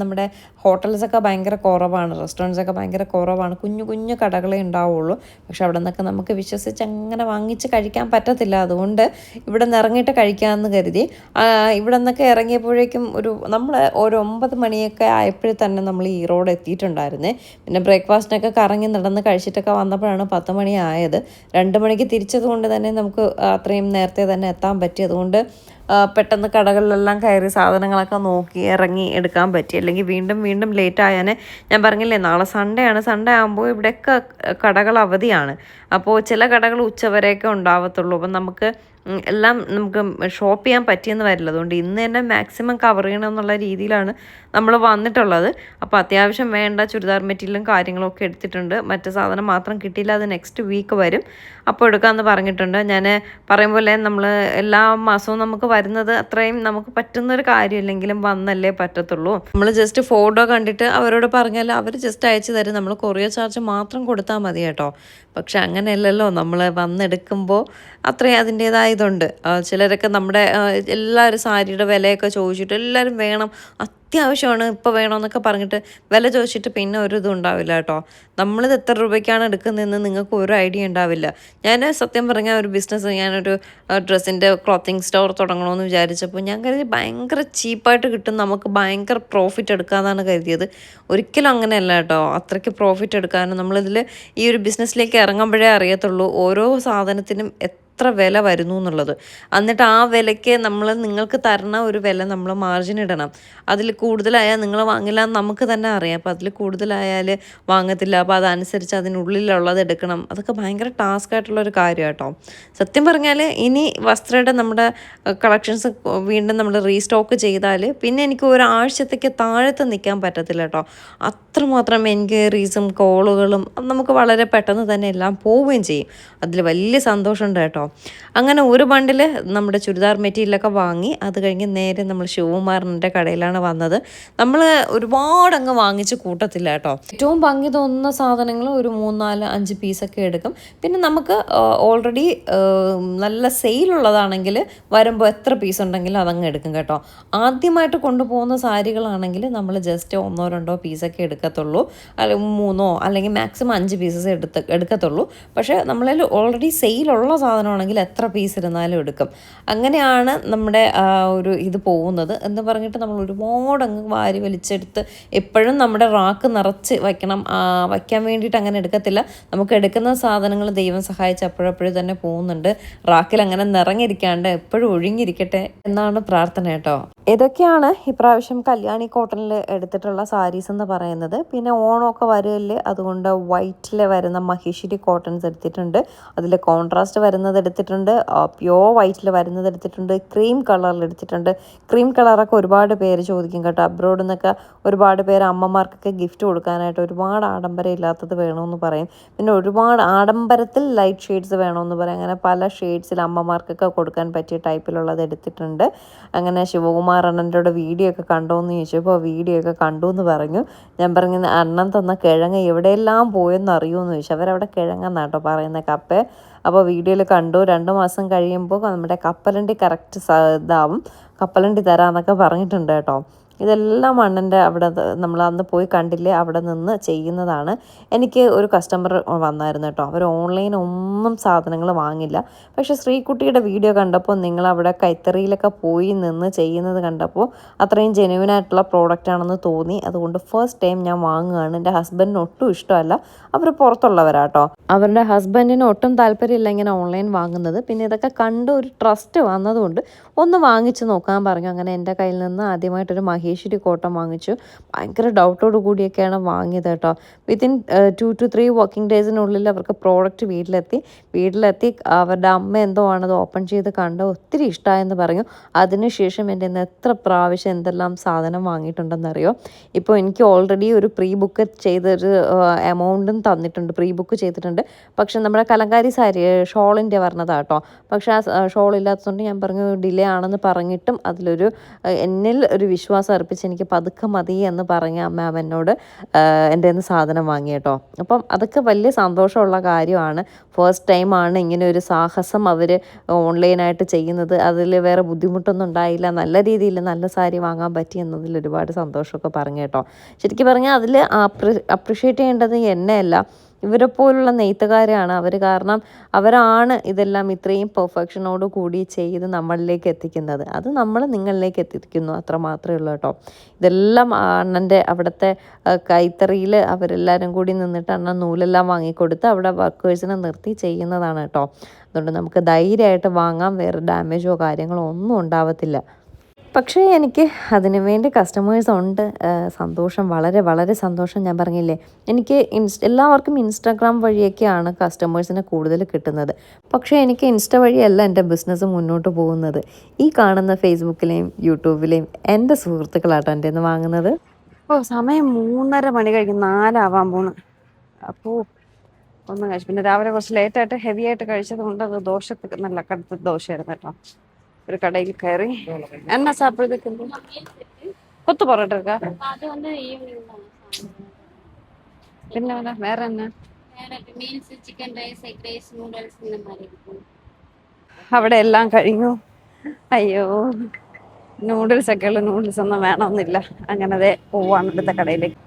നമ്മുടെ ഹോട്ടൽസൊക്കെ ഭയങ്കര കുറവാണ്, റെസ്റ്റോറൻറ്റ്സൊക്കെ ഭയങ്കര കുറവാണ്. കുഞ്ഞു കടകളേ ഉണ്ടാവുള്ളൂ. പക്ഷെ അവിടെ നിന്നൊക്കെ നമുക്ക് വിശ്വസിച്ച് അങ്ങനെ വാങ്ങിച്ച് കഴിക്കാൻ പറ്റത്തില്ല. അതുകൊണ്ട് ഇവിടെ നിന്ന് ഇറങ്ങിയിട്ട് കഴിക്കാമെന്ന് കരുതി. ഇവിടെ നിന്നൊക്കെ ഇറങ്ങിയപ്പോഴേക്കും നമ്മൾ 9 മണിയൊക്കെ ആയപ്പോഴേ തന്നെ നമ്മൾ ഈ റോഡ് എത്തിയിട്ടുണ്ടായിരുന്നേ. പിന്നെ ബ്രേക്ക്ഫാസ്റ്റിനൊക്കെ കറങ്ങി നടന്ന് കഴിച്ചിട്ടൊക്കെ വന്നപ്പോഴാണ് 10 മണി ആയത്. 2 മണിക്ക് തിരിച്ചത് കൊണ്ട് തന്നെ നമുക്ക് അത്രയും നേരത്തെ തന്നെ എത്താൻ പറ്റി. അതുകൊണ്ട് പെട്ടെന്ന് കടകളിലെല്ലാം കയറി സാധനങ്ങളൊക്കെ നോക്കി ഇറങ്ങി എടുക്കാൻ പറ്റി. അല്ലെങ്കിൽ വീണ്ടും വീണ്ടും ലേറ്റ് ആയാൽ ഞാൻ പറഞ്ഞില്ലേ നാളെ സൺഡേ ആണ്. സൺഡേ ആകുമ്പോൾ ഇവിടെയൊക്കെ കടകൾ അവധിയാണ്. അപ്പോൾ ചില കടകൾ ഉച്ചവരെയൊക്കെ ഉണ്ടാവത്തുള്ളൂ. അപ്പം നമുക്ക് എല്ലാം നമുക്ക് ഷോപ്പ് ചെയ്യാൻ പറ്റിയെന്ന് വരില്ല. അതുകൊണ്ട് ഇന്ന് തന്നെ മാക്സിമം കവർ ചെയ്യണം എന്നുള്ള രീതിയിലാണ് നമ്മൾ വന്നിട്ടുള്ളത്. അപ്പോൾ അത്യാവശ്യം വേണ്ട ചുരിദാർ മെറ്റീരിയലും കാര്യങ്ങളും ഒക്കെ എടുത്തിട്ടുണ്ട്. മറ്റു സാധനം മാത്രം കിട്ടിയില്ല, അത് നെക്സ്റ്റ് വീക്ക് വരും, അപ്പോൾ എടുക്കാമെന്ന് പറഞ്ഞിട്ടുണ്ട്. ഞാൻ പറയും പോലെ നമ്മൾ എല്ലാ മാസവും നമുക്ക് വരുന്നത് അത്രയും നമുക്ക് പറ്റുന്നൊരു കാര്യമില്ലെങ്കിലും വന്നല്ലേ പറ്റത്തുള്ളൂ. നമ്മൾ ജസ്റ്റ് ഫോട്ടോ കണ്ടിട്ട് അവരോട് പറഞ്ഞാൽ അവർ ജസ്റ്റ് അയച്ചു തരും. നമ്മൾ കൊറിയർ ചാർജ് മാത്രം കൊടുത്താൽ മതി കേട്ടോ. പക്ഷെ അങ്ങനെയല്ലല്ലോ, നമ്മൾ വന്നെടുക്കുമ്പോൾ അത്രയും അതിൻ്റേതായ ഇതുണ്ട്. ചിലരൊക്കെ നമ്മുടെ എല്ലാവരും സാരിയുടെ വിലയൊക്കെ ചോദിച്ചിട്ട് എല്ലാവരും വേണം, അത്യാവശ്യമാണ്, ഇപ്പോൾ വേണമെന്നൊക്കെ പറഞ്ഞിട്ട് വില ചോദിച്ചിട്ട് പിന്നെ ഒരു ഇതും ഉണ്ടാവില്ല കേട്ടോ. നമ്മളിത് എത്ര രൂപയ്ക്കാണ് എടുക്കുന്നതെന്ന് നിങ്ങൾക്ക് ഒരു ഐഡിയ ഉണ്ടാവില്ല. ഞാൻ സത്യം പറഞ്ഞാൽ ഒരു ബിസിനസ്, ഞാനൊരു ഡ്രസ്സിൻ്റെ ക്ലോത്തിങ് സ്റ്റോർ തുടങ്ങണമെന്ന് വിചാരിച്ചപ്പോൾ ഞാൻ കരുതി ഭയങ്കര ചീപ്പായിട്ട് കിട്ടും, നമുക്ക് ഭയങ്കര പ്രോഫിറ്റ് എടുക്കാമെന്നാണ് കരുതിയത്. ഒരിക്കലും അങ്ങനെയല്ല കേട്ടോ. അത്രയ്ക്ക് പ്രോഫിറ്റ് എടുക്കാനും നമ്മളിതിൽ ഈ ഒരു ബിസിനസ്സിലേക്ക് ഇറങ്ങുമ്പോഴേ അറിയത്തുള്ളൂ ഓരോ സാധനത്തിനും എത്ര വില വരുന്നു എന്നുള്ളത്. എന്നിട്ട് ആ വിലയ്ക്ക് നിങ്ങൾക്ക് തരണ ഒരു വില നമ്മൾ മാർജിൻ ഇടണം. അതിൽ കൂടുതലായാൽ നിങ്ങൾ വാങ്ങില്ല എന്ന് നമുക്ക് തന്നെ അറിയാം. അപ്പോൾ അതിൽ കൂടുതലായാൽ വാങ്ങത്തില്ല. അപ്പോൾ അതനുസരിച്ച് അതിനുള്ളിലുള്ളത് എടുക്കണം. അതൊക്കെ ഭയങ്കര ടാസ്ക് ആയിട്ടുള്ളൊരു കാര്യം കേട്ടോ. സത്യം പറഞ്ഞാൽ ഇനി വസ്ത്രയുടെ നമ്മുടെ കളക്ഷൻസ് വീണ്ടും നമ്മൾ റീസ്റ്റോക്ക് ചെയ്താൽ പിന്നെ എനിക്ക് ഒരാഴ്ചത്തേക്ക് താഴത്ത് നിൽക്കാൻ പറ്റത്തില്ല കേട്ടോ. അത്രമാത്രം എൻക്വയറീസും കോളുകളും നമുക്ക് വളരെ പെട്ടെന്ന് തന്നെ എല്ലാം പോവുകയും ചെയ്യും. അതിൽ വലിയ സന്തോഷമുണ്ട് കേട്ടോ. അങ്ങനെ ഒരു ബണ്ടിൽ നമ്മുടെ ചുരിദാർ മെറ്റീരിയലൊക്കെ വാങ്ങി അത് കഴിഞ്ഞ് നേരെ നമ്മൾ ശിവകുമാറിൻ്റെ കടയിലാണ് വന്നത്. നമ്മൾ ഒരുപാട് അങ്ങ് വാങ്ങിച്ച് കൂട്ടത്തില്ല കേട്ടോ. ഏറ്റവും ഭംഗി തോന്നുന്ന സാധനങ്ങൾ ഒരു 3, 4, 5 പീസൊക്കെ എടുക്കും. പിന്നെ നമുക്ക് ഓൾറെഡി നല്ല സെയിലുള്ളതാണെങ്കിൽ വരുമ്പോൾ എത്ര പീസ് ഉണ്ടെങ്കിലും അതങ്ങ് എടുക്കും കേട്ടോ. ആദ്യമായിട്ട് കൊണ്ടുപോകുന്ന സാരികളാണെങ്കിൽ നമ്മൾ ജസ്റ്റ് 1, 2 പീസൊക്കെ എടുക്കത്തുള്ളൂ, അല്ലെങ്കിൽ 3 അല്ലെങ്കിൽ മാക്സിമം 5 പീസസ് എടുക്കത്തുള്ളൂ. പക്ഷേ നമ്മളതിൽ ഓൾറെഡി സെയിലുള്ള സാധനമാണെങ്കിൽ എത്ര പീസ് ഇരുന്നാലും എടുക്കും. അങ്ങനെയാണ് നമ്മുടെ ഒരു ഇത് പോകുന്നത് എന്ന് പറഞ്ഞിട്ട് നമ്മൾ ഒരുപാട് അങ്ങ് വാരി വലിച്ചെടുത്ത് എപ്പോഴും നമ്മുടെ റാക്ക് നിറച്ച് വയ്ക്കാൻ വേണ്ടിയിട്ട് അങ്ങനെ എടുക്കത്തില്ല. നമുക്ക് എടുക്കുന്ന സാധനങ്ങൾ ദൈവം സഹായിച്ച് അപ്പോഴപ്പോഴും തന്നെ പോകുന്നുണ്ട്. റാക്കിൽ അങ്ങനെ നിറഞ്ഞിരിക്കാണ്ട് എപ്പോഴും ഒഴിഞ്ഞിരിക്കട്ടെ എന്നാണ് പ്രാർത്ഥന കേട്ടോ. ഇതൊക്കെയാണ് ഇപ്രാവശ്യം കല്യാണി കോട്ടണിൽ എടുത്തിട്ടുള്ള സാരീസ് എന്ന് പറയുന്നത്. പിന്നെ ഓണമൊക്കെ വരുമല്ലേ, അതുകൊണ്ട് വൈറ്റിൽ വരുന്ന മഹേശ്വരി കോട്ടൺസ് എടുത്തിട്ടുണ്ട്. അതിൽ കോൺട്രാസ്റ്റ് വരുന്നത് എടുത്തിട്ടുണ്ട്, പ്യോർ വൈറ്റിൽ വരുന്നത് എടുത്തിട്ടുണ്ട്, ക്രീം കളറിൽ എടുത്തിട്ടുണ്ട്. ക്രീം കളറൊക്കെ ഒരുപാട് പേര് ചോദിക്കും കേട്ടോ. അബ്രോഡിൽ നിന്നൊക്കെ ഒരുപാട് പേര് അമ്മമാർക്കൊക്കെ ഗിഫ്റ്റ് കൊടുക്കാനായിട്ട് ഒരുപാട് ആഡംബരം ഇല്ലാത്തത് വേണമെന്ന് പറയും. പിന്നെ ഒരുപാട് ആഡംബരത്തിൽ ലൈറ്റ് ഷെയ്ഡ്സ് വേണമെന്ന് പറയും. അങ്ങനെ പല ഷെയ്ഡ്സിൽ അമ്മമാർക്കൊക്കെ കൊടുക്കാൻ പറ്റിയ ടൈപ്പിലുള്ളത് എടുത്തിട്ടുണ്ട്. അങ്ങനെ ശിവകുമാർ അണ്ണൻ്റെ വീഡിയോ ഒക്കെ കണ്ടോ എന്ന് ചോദിച്ചപ്പോൾ വീഡിയോ ഒക്കെ കണ്ടു എന്ന് പറഞ്ഞു. ഞാൻ പറഞ്ഞു അണ്ണൻ തന്ന കിഴങ്ങ് എവിടെയെല്ലാം പോയെന്ന് അറിയുമെന്ന് ചോദിച്ചു. അവരവിടെ കിഴങ്ങെന്നാട്ടോ പറയുന്നത്, കപ്പ. അപ്പോൾ വീഡിയോയിൽ കണ്ടു. 2 മാസം കഴിയുമ്പോൾ നമ്മുടെ കപ്പലണ്ടി കറക്റ്റ് ഇതാവും, കപ്പലണ്ടി തരാമെന്നൊക്കെ പറഞ്ഞിട്ടുണ്ട് കേട്ടോ. ഇതെല്ലാം അണ്ണൻ്റെ അവിടെ നമ്മൾ അന്ന് പോയി കണ്ടില്ലേ, അവിടെ നിന്ന് ചെയ്യുന്നതാണ്. എനിക്ക് ഒരു കസ്റ്റമർ വന്നായിരുന്നു കേട്ടോ. അവർ ഓൺലൈൻ ഒന്നും സാധനങ്ങൾ വാങ്ങില്ല. പക്ഷേ ശ്രീകുട്ടിയുടെ വീഡിയോ കണ്ടപ്പോൾ നിങ്ങളവിടെ കൈത്തറിയിലൊക്കെ പോയി നിന്ന് ചെയ്യുന്നത് കണ്ടപ്പോൾ അത്രയും ജെന്യുവനായിട്ടുള്ള പ്രോഡക്റ്റാണെന്ന് തോന്നി. അതുകൊണ്ട് ഫസ്റ്റ് ടൈം ഞാൻ വാങ്ങുകയാണ്. എൻ്റെ ഹസ്ബൻഡിന് ഒട്ടും ഇഷ്ടമല്ല, അവർ പുറത്തുള്ളവരാട്ടോ. അവരുടെ ഹസ്ബൻഡിന് ഒട്ടും താല്പര്യമില്ല ഇങ്ങനെ ഓൺലൈൻ വാങ്ങുന്നത്. പിന്നെ ഇതൊക്കെ കണ്ട് ഒരു ട്രസ്റ്റ് വന്നതുകൊണ്ട് ഒന്ന് വാങ്ങിച്ച് നോക്കാൻ പറഞ്ഞു. അങ്ങനെ എൻ്റെ കയ്യിൽ നിന്ന് ആദ്യമായിട്ടൊരു മഹേശ്വരി കോട്ടൺ വാങ്ങിച്ചു. ഭയങ്കര ഡൗട്ടോട് കൂടിയൊക്കെയാണ് വാങ്ങിയത് കേട്ടോ. വിത്തിൻ 2 to 3 വർക്കിംഗ് ഡേയ്സിനുള്ളിൽ അവർക്ക് പ്രോഡക്റ്റ് വീട്ടിലെത്തി അവരുടെ അമ്മ എന്തോ ആണത് ഓപ്പൺ ചെയ്ത് കണ്ട് ഒത്തിരി ഇഷ്ടമായെന്ന് പറഞ്ഞു. അതിനുശേഷം എൻ്റെ ഇന്ന് എത്ര പ്രാവശ്യം എന്തെല്ലാം സാധനം വാങ്ങിയിട്ടുണ്ടെന്നറിയോ. ഇപ്പോൾ എനിക്ക് ഓൾറെഡി ഒരു പ്രീ ബുക്ക് ചെയ്തൊരു എമൗണ്ടും തന്നിട്ടുണ്ട്, പ്രീ ബുക്ക് ചെയ്തിട്ടുണ്ട്. പക്ഷെ നമ്മുടെ കലങ്കാരി സാരി ഷോളിൻ്റെ പറഞ്ഞതാട്ടോ. പക്ഷേ ആ ഷോൾ ഇല്ലാത്തതുകൊണ്ട് ഞാൻ പറഞ്ഞു ഡിലേ ആണെന്ന് പറഞ്ഞിട്ടും അതിലൊരു എന്നിൽ ഒരു വിശ്വാസം അർപ്പിച്ച് എനിക്ക് പതുക്കെ മതി എന്ന് പറഞ്ഞ അമ്മ എന്നോട് എൻ്റെ നിന്ന് സാധനം വാങ്ങി കേട്ടോ. അപ്പം അതൊക്കെ വലിയ സന്തോഷമുള്ള കാര്യമാണ്. ഫസ്റ്റ് ടൈമാണ് ഇങ്ങനെ ഒരു സാഹസം അവർ ഓൺലൈനായിട്ട് ചെയ്യുന്നത്. അതിൽ വേറെ ബുദ്ധിമുട്ടൊന്നും ഉണ്ടായില്ല, നല്ല രീതിയിൽ നല്ല സാരി വാങ്ങാൻ പറ്റി എന്നതിൽ ഒരുപാട് സന്തോഷമൊക്കെ പറഞ്ഞു കേട്ടോ. ശരിക്കും പറഞ്ഞാൽ അതിൽ അപ്രിഷ്യേറ്റ് ചെയ്യേണ്ടത് എന്നെയല്ല, ഇവരെ പോലുള്ള നെയ്ത്തുകാരാണ് അവർ. കാരണം അവരാണ് ഇതെല്ലാം ഇത്രയും പെർഫെക്ഷനോട് കൂടി ചെയ്ത് നമ്മളിലേക്ക് എത്തിക്കുന്നത്. അത് നമ്മൾ നിങ്ങളിലേക്ക് എത്തിക്കുന്നു, അത്ര മാത്രമേ ഉള്ളൂ കേട്ടോ. ഇതെല്ലാം അണ്ണൻ്റെ അവിടുത്തെ കൈത്തറിയിൽ അവരെല്ലാവരും കൂടി നിന്നിട്ട് അണ്ണൻ നൂലെല്ലാം വാങ്ങിക്കൊടുത്ത് അവിടെ വർക്കേഴ്സിനെ നിർത്തി ചെയ്യുന്നതാണ് കേട്ടോ. അതുകൊണ്ട് നമുക്ക് ധൈര്യമായിട്ട് വാങ്ങാം, വേറെ ഡാമേജോ കാര്യങ്ങളോ ഒന്നും ഉണ്ടാവത്തില്ല. പക്ഷേ എനിക്ക് അതിനു വേണ്ടി കസ്റ്റമേഴ്സ് ഉണ്ട്. സന്തോഷം, വളരെ വളരെ സന്തോഷം. ഞാൻ പറഞ്ഞില്ലേ, എനിക്ക് എല്ലാവർക്കും ഇൻസ്റ്റാഗ്രാം വഴിയൊക്കെയാണ് കസ്റ്റമേഴ്സിനെ കൂടുതൽ കിട്ടുന്നത്. പക്ഷേ എനിക്ക് ഇൻസ്റ്റ വഴിയല്ല എൻ്റെ ബിസിനസ് മുന്നോട്ട് പോകുന്നത്. ഈ കാണുന്ന ഫേസ്ബുക്കിലെയും യൂട്യൂബിലെയും എൻ്റെ സുഹൃത്തുക്കളാട്ടോ എൻ്റെ നിന്ന് വാങ്ങുന്നത്. സമയം 3:30 മണി കഴിഞ്ഞ് 4 പോണ്. അപ്പോൾ ഒന്നും കഴിച്ചു. പിന്നെ രാവിലെ കുറച്ച് ലേറ്റായിട്ട് ഹെവി ആയിട്ട് കഴിച്ചത് കൊണ്ട് അത് ദോശക്ക് നല്ല കടുത്ത ദോശയായിരുന്നു കേട്ടോ. ഒരു കടയിൽ കയറി എന്നാ സാപ്പിടുക്ക് കൊത്തു പൊറോട്ട இருக்கா? പിന്നെ വേറെ എന്നാ അവിടെ എല്ലാം കഴിഞ്ഞു. അയ്യോ, നൂഡിൽസ് ഒക്കെ ഉള്ളു. നൂഡിൽസ് ഒന്നും വേണമെന്നില്ല. അങ്ങനെ അതെ പോവാണ് അടുത്ത കടയിലേക്ക്.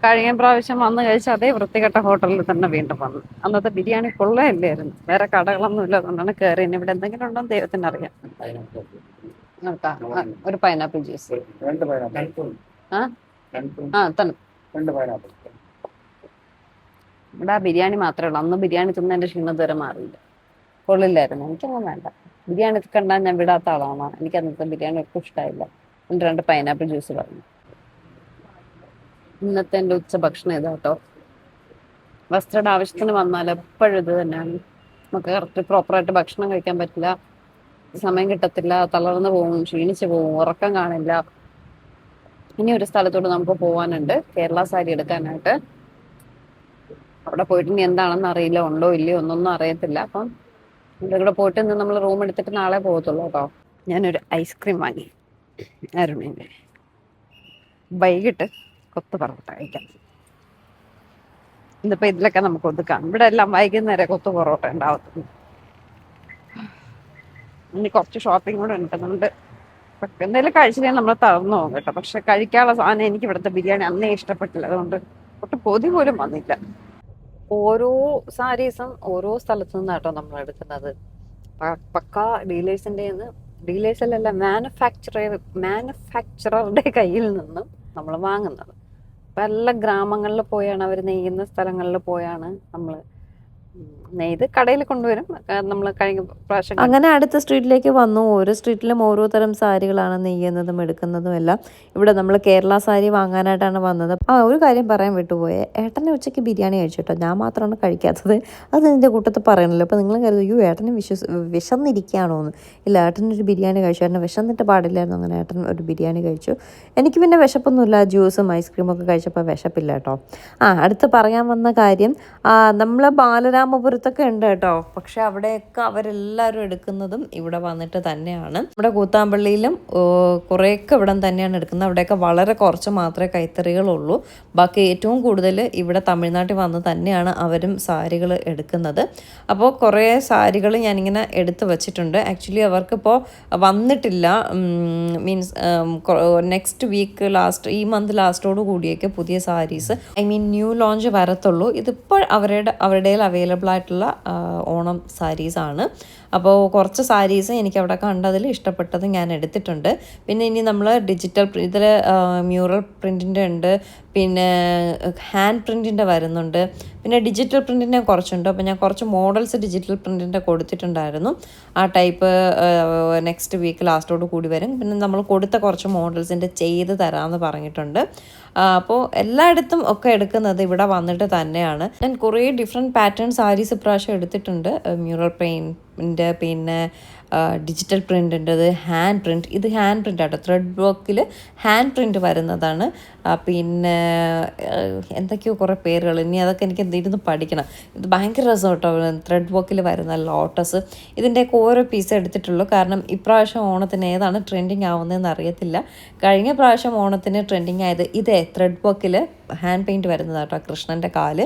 കഴിഞ്ഞ പ്രാവശ്യം വന്ന് കഴിച്ച അതേ വൃത്തികെട്ട ഹോട്ടലിൽ തന്നെ വീണ്ടും വന്നു. അന്നത്തെ ബിരിയാണി കൊള്ളയില്ലായിരുന്നു. വേറെ കടകളൊന്നും ഇല്ല, അതുകൊണ്ടാണ് കയറി. ഇവിടെ എന്തെങ്കിലും ഉണ്ടോ ദൈവത്തിന് അറിയാം. ഒരു പൈനാപ്പിൾ ജ്യൂസ്. ഇവിടെ ബിരിയാണി മാത്രമേ ഉള്ളൂ. അന്ന് ബിരിയാണി തിന്ന എന്റെ ക്ഷീണം ഇതുവരെ മാറിയില്ല. കൊള്ളില്ലായിരുന്നു. എനിക്കൊന്നും വേണ്ട. ബിരിയാണി കണ്ടാൽ ഞാൻ വിടാത്ത ആളാണ്. എനിക്ക് അന്നത്തെ ബിരിയാണി ഒട്ടും ഇഷ്ടമായില്ല. 2 പൈനാപ്പിൾ ജ്യൂസ് പറഞ്ഞു. ഇന്നത്തെ എൻ്റെ ഉച്ച ഭക്ഷണം ഇതാ കേട്ടോ. വസ്ത്രയുടെ ആവശ്യത്തിന് വന്നാൽ എപ്പോഴും ഇത് തന്നെയാണ്. നമുക്ക് കറക്റ്റ് പ്രോപ്പറായിട്ട് ഭക്ഷണം കഴിക്കാൻ പറ്റില്ല, സമയം കിട്ടത്തില്ല, തളർന്നു പോകും, ക്ഷീണിച്ചു പോകും, ഉറക്കം കാണില്ല. ഇനി ഒരു സ്ഥലത്തോട്ട് നമുക്ക് പോകാനുണ്ട്, കേരള സാരി എടുക്കാനായിട്ട്. അവിടെ പോയിട്ട് ഇനി എന്താണെന്ന് അറിയില്ല, ഉണ്ടോ ഇല്ലയോ ഒന്നൊന്നും അറിയത്തില്ല. അപ്പം ഇവിടെ കൂടെ പോയിട്ട് ഇന്ന് നമ്മൾ റൂം എടുത്തിട്ട് നാളെ പോകത്തുള്ളൂ കേട്ടോ. ഞാനൊരു ഐസ്ക്രീം വാങ്ങി അരുണിൻ്റെ. വൈകിട്ട് കൊത്തു പൊറോട്ട കഴിക്കാം. ഇന്നിപ്പോൾ ഇതിലൊക്കെ നമുക്ക് ഒതുക്കാം. ഇവിടെ എല്ലാം വൈകുന്നേരം കൊത്തു പൊറോട്ട ഉണ്ടാവത്തുള്ളൂ. ഇനി കുറച്ച് ഷോപ്പിംഗ് കൂടെ ഉണ്ടെന്നുണ്ട്. എന്തെങ്കിലും കഴിച്ചില്ലെങ്കിൽ നമ്മൾ തളർന്നു പോകും കേട്ടോ. പക്ഷെ കഴിക്കാനുള്ള സാധനം എനിക്ക് ഇവിടുത്തെ ബിരിയാണി അന്നേ ഇഷ്ടപ്പെട്ടില്ല. അതുകൊണ്ട് ഒട്ടും കൊതി പോലും വന്നില്ല. ഓരോ സാരീസും ഓരോ സ്ഥലത്തു നിന്നാട്ടോ നമ്മൾ എടുക്കുന്നത്. പക്കാ ഡീലേഴ്സിൻ്റെ ഡീലേഴ്സിലല്ല, മാനുഫാക്ചററുടെ കയ്യിൽ നിന്നും നമ്മൾ വാങ്ങുന്നത്. പല ഗ്രാമങ്ങളിൽ പോയാണ് അവർ നെയ്യുന്ന സ്ഥലങ്ങളിൽ പോയാണ് നമ്മൾ നെയ്ത് കടയിൽ കൊണ്ടുവരും. നമ്മൾ കഴിഞ്ഞ പ്രാവശ്യം അങ്ങനെ അടുത്ത സ്ട്രീറ്റിലേക്ക് വന്നു. ഓരോ സ്ട്രീറ്റിലും ഓരോ തരം സാരികളാണ് നെയ്യുന്നതും എടുക്കുന്നതും എല്ലാം. ഇവിടെ നമ്മൾ കേരള സാരി വാങ്ങാനായിട്ടാണ് വന്നത്. ഒരു കാര്യം പറയാൻ വിട്ടുപോയേ, ഏട്ടനെ ഉച്ചയ്ക്ക് ബിരിയാണി കഴിച്ചിട്ടോ. ഞാൻ മാത്രമാണ് കഴിക്കാത്തത്. അത് എൻ്റെ കൂട്ടത്തിൽ പറയണല്ലോ. അപ്പോൾ നിങ്ങൾ കരുതും അയ്യോ ഏട്ടന് വിശന്നിരിക്കുകയാണോ എന്ന്. ഇല്ല, ഏട്ടനൊരു ബിരിയാണി കഴിച്ചു. ഏട്ടന് വിശന്നിട്ട് പാടില്ലായിരുന്നു. അങ്ങനെ ഏട്ടൻ ഒരു ബിരിയാണി കഴിച്ചു. എനിക്ക് പിന്നെ വിശപ്പൊന്നുമില്ല. ജ്യൂസും ഐസ്ക്രീമും ഒക്കെ കഴിച്ചപ്പോൾ വിശപ്പില്ല കേട്ടോ. അടുത്ത് പറയാൻ വന്ന കാര്യം, നമ്മൾ ബാലരാമപുരത്തൊക്കെ ഉണ്ട് കേട്ടോ. പക്ഷെ അവിടെയൊക്കെ അവരെല്ലാവരും എടുക്കുന്നതും ഇവിടെ വന്നിട്ട് തന്നെയാണ്. ഇവിടെ കൂത്താമ്പള്ളിയിലും കുറേയൊക്കെ ഇവിടെ തന്നെയാണ് എടുക്കുന്നത്. അവിടെയൊക്കെ വളരെ കുറച്ച് മാത്രമേ കൈത്തറികളുള്ളൂ. ബാക്കി ഏറ്റവും കൂടുതൽ ഇവിടെ തമിഴ്നാട്ടിൽ വന്ന് തന്നെയാണ് അവരും സാരികൾ എടുക്കുന്നത്. അപ്പോൾ കുറേ സാരികൾ ഞാനിങ്ങനെ എടുത്ത് വച്ചിട്ടുണ്ട്. ആക്ച്വലി അവർക്കിപ്പോൾ വന്നിട്ടില്ല. മീൻസ് നെക്സ്റ്റ് വീക്ക് ഈ മന്ത് ലാസ്റ്റോട് കൂടിയൊക്കെ പുതിയ സാരീസ്, ന്യൂ ലോഞ്ച് വരത്തുള്ളൂ. ഇതിപ്പോൾ അവരുടെ അവൈലബിൾ ആയിട്ടുള്ള ഓണം സാരീസാണ്. അപ്പോൾ കുറച്ച് സാരീസ് എനിക്ക് അവിടെ കണ്ടതിൽ ഇഷ്ടപ്പെട്ടത് ഞാൻ എടുത്തിട്ടുണ്ട്. പിന്നെ ഇനി നമ്മൾ ഡിജിറ്റൽ ഇതിൽ മ്യൂറൽ പ്രിൻറ്റിൻ്റെ ഉണ്ട്, പിന്നെ ഹാൻഡ് പ്രിൻറ്റിൻ്റെ വരുന്നുണ്ട്, പിന്നെ ഡിജിറ്റൽ പ്രിൻറ്റിൻ്റെ കുറച്ചുണ്ട്. അപ്പോൾ ഞാൻ കുറച്ച് മോഡൽസ് ഡിജിറ്റൽ പ്രിൻറ്റിൻ്റെ കൊടുത്തിട്ടുണ്ടായിരുന്നു. ആ ടൈപ്പ് നെക്സ്റ്റ് വീക്ക് ലാസ്റ്റോട് കൂടി വരും. പിന്നെ നമ്മൾ കൊടുത്ത കുറച്ച് മോഡൽസിൻ്റെ ചെയ്ത് തരാമെന്ന് പറഞ്ഞിട്ടുണ്ട്. അപ്പോൾ എല്ലായിടത്തും ഒക്കെ എടുക്കുന്നത് ഇവിടെ വന്നിട്ട് തന്നെയാണ്. ഞാൻ കുറേ ഡിഫറെൻറ്റ് പാറ്റേൺ സാരീസ് ഇപ്രാവശ്യം എടുത്തിട്ടുണ്ട്. മ്യൂറൽ പെയിൻറ്റ്, പിന്നെ ഡിജിറ്റൽ പ്രിൻ്റിൻ്റെത്, ഹാൻഡ് പ്രിൻറ്റ്. ഇത് ഹാൻഡ് പ്രിൻ്റ് ആട്ടോ, ത്രെഡ് വർക്കിൽ ഹാൻഡ് പ്രിൻറ്റ് വരുന്നതാണ്. പിന്നെ എന്തൊക്കെയോ കുറേ പേരുകൾ, ഇനി അതൊക്കെ എനിക്ക് ഇരുന്ന് പഠിക്കണം. ഇത് ഭയങ്കര രസം കേട്ടോ, ത്രെഡ് വർക്കിൽ വരുന്ന ലോട്ടസ്. ഇതിൻ്റെയൊക്കെ ഓരോ പീസ് എടുത്തിട്ടുള്ളൂ. കാരണം ഇപ്രാവശ്യം ഓണത്തിന് ഏതാണ് ട്രെൻഡിങ് ആവുന്നതെന്ന് അറിയത്തില്ല. കഴിഞ്ഞ പ്രാവശ്യം ഓണത്തിന് ട്രെൻഡിങ് ആയത് ഇതേ ത്രെഡ് വർക്കിൽ ഹാൻഡ് പെയിൻറ്റ് വരുന്നത് കേട്ടോ, കൃഷ്ണൻ്റെ കാല്.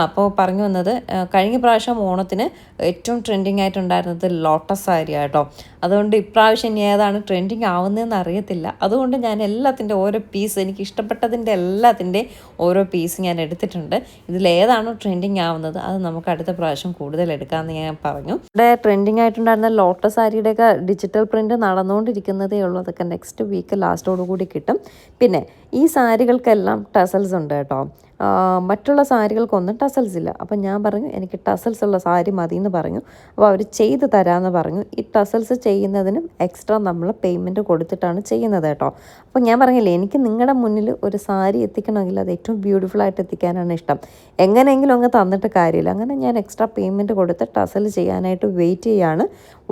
അപ്പോൾ പറഞ്ഞു വന്നത് കഴിഞ്ഞ പ്രാവശ്യം ഓണത്തിന് ഏറ്റവും ട്രെൻഡിങ് ആയിട്ടുണ്ടായിരുന്നത് ലോട്ടസ് സാരി കേട്ടോ. അതുകൊണ്ട് ഇപ്രാവശ്യം ഇനി ഏതാണ് ട്രെൻഡിങ് ആവുന്നതെന്ന് അറിയത്തില്ല. അതുകൊണ്ട് ഞാൻ എല്ലാത്തിൻ്റെ ഓരോ പീസ്, എനിക്ക് ഇഷ്ടപ്പെട്ടതിൻ്റെ എല്ലാത്തിൻ്റെ ഓരോ പീസ് ഞാൻ എടുത്തിട്ടുണ്ട്. ഇതിലേതാണോ ട്രെൻഡിങ് ആവുന്നത് അത് നമുക്ക് അടുത്ത പ്രാവശ്യം കൂടുതൽ എടുക്കാമെന്ന് ഞാൻ പറഞ്ഞു. ഇവിടെ ട്രെൻഡിങ് ആയിട്ടുണ്ടായിരുന്ന ലോട്ടസ് സാരിയുടെയൊക്കെ ഡിജിറ്റൽ പ്രിൻറ്റ് നടന്നുകൊണ്ടിരിക്കുന്നതേ ഉള്ളൂ. അതൊക്കെ നെക്സ്റ്റ് വീക്ക് ലാസ്റ്റോടുകൂടി കിട്ടും. പിന്നെ ഈ സാരികൾക്കെല്ലാം ടസൽസ് ഉണ്ട് കേട്ടോ. മറ്റുള്ള സാരികൾക്കൊന്നും ടസൽസ് ഇല്ല. അപ്പം ഞാൻ പറഞ്ഞു എനിക്ക് ടസൽസ് ഉള്ള സാരി മതി എന്ന് പറഞ്ഞു. അപ്പോൾ അവർ ചെയ്ത് തരാമെന്ന് പറഞ്ഞു. ഈ ടസൽസ് ചെയ്യുന്നതിനും എക്സ്ട്രാ നമ്മൾ പേയ്മെൻറ്റ് കൊടുത്തിട്ടാണ് ചെയ്യുന്നത് കേട്ടോ. അപ്പോൾ ഞാൻ പറഞ്ഞില്ലേ, എനിക്ക് നിങ്ങളുടെ മുന്നിൽ ഒരു സാരി എത്തിക്കണമെങ്കിൽ അത് ഏറ്റവും ബ്യൂട്ടിഫുൾ ആയിട്ട് എത്തിക്കാനാണ് ഇഷ്ടം. എങ്ങനെയെങ്കിലും അങ്ങ് തന്നിട്ട് കാര്യമില്ല. അങ്ങനെ ഞാൻ എക്സ്ട്രാ പേയ്മെൻറ്റ് കൊടുത്ത് ടസൽ ചെയ്യാനായിട്ട് വെയിറ്റ് ചെയ്യുകയാണ്.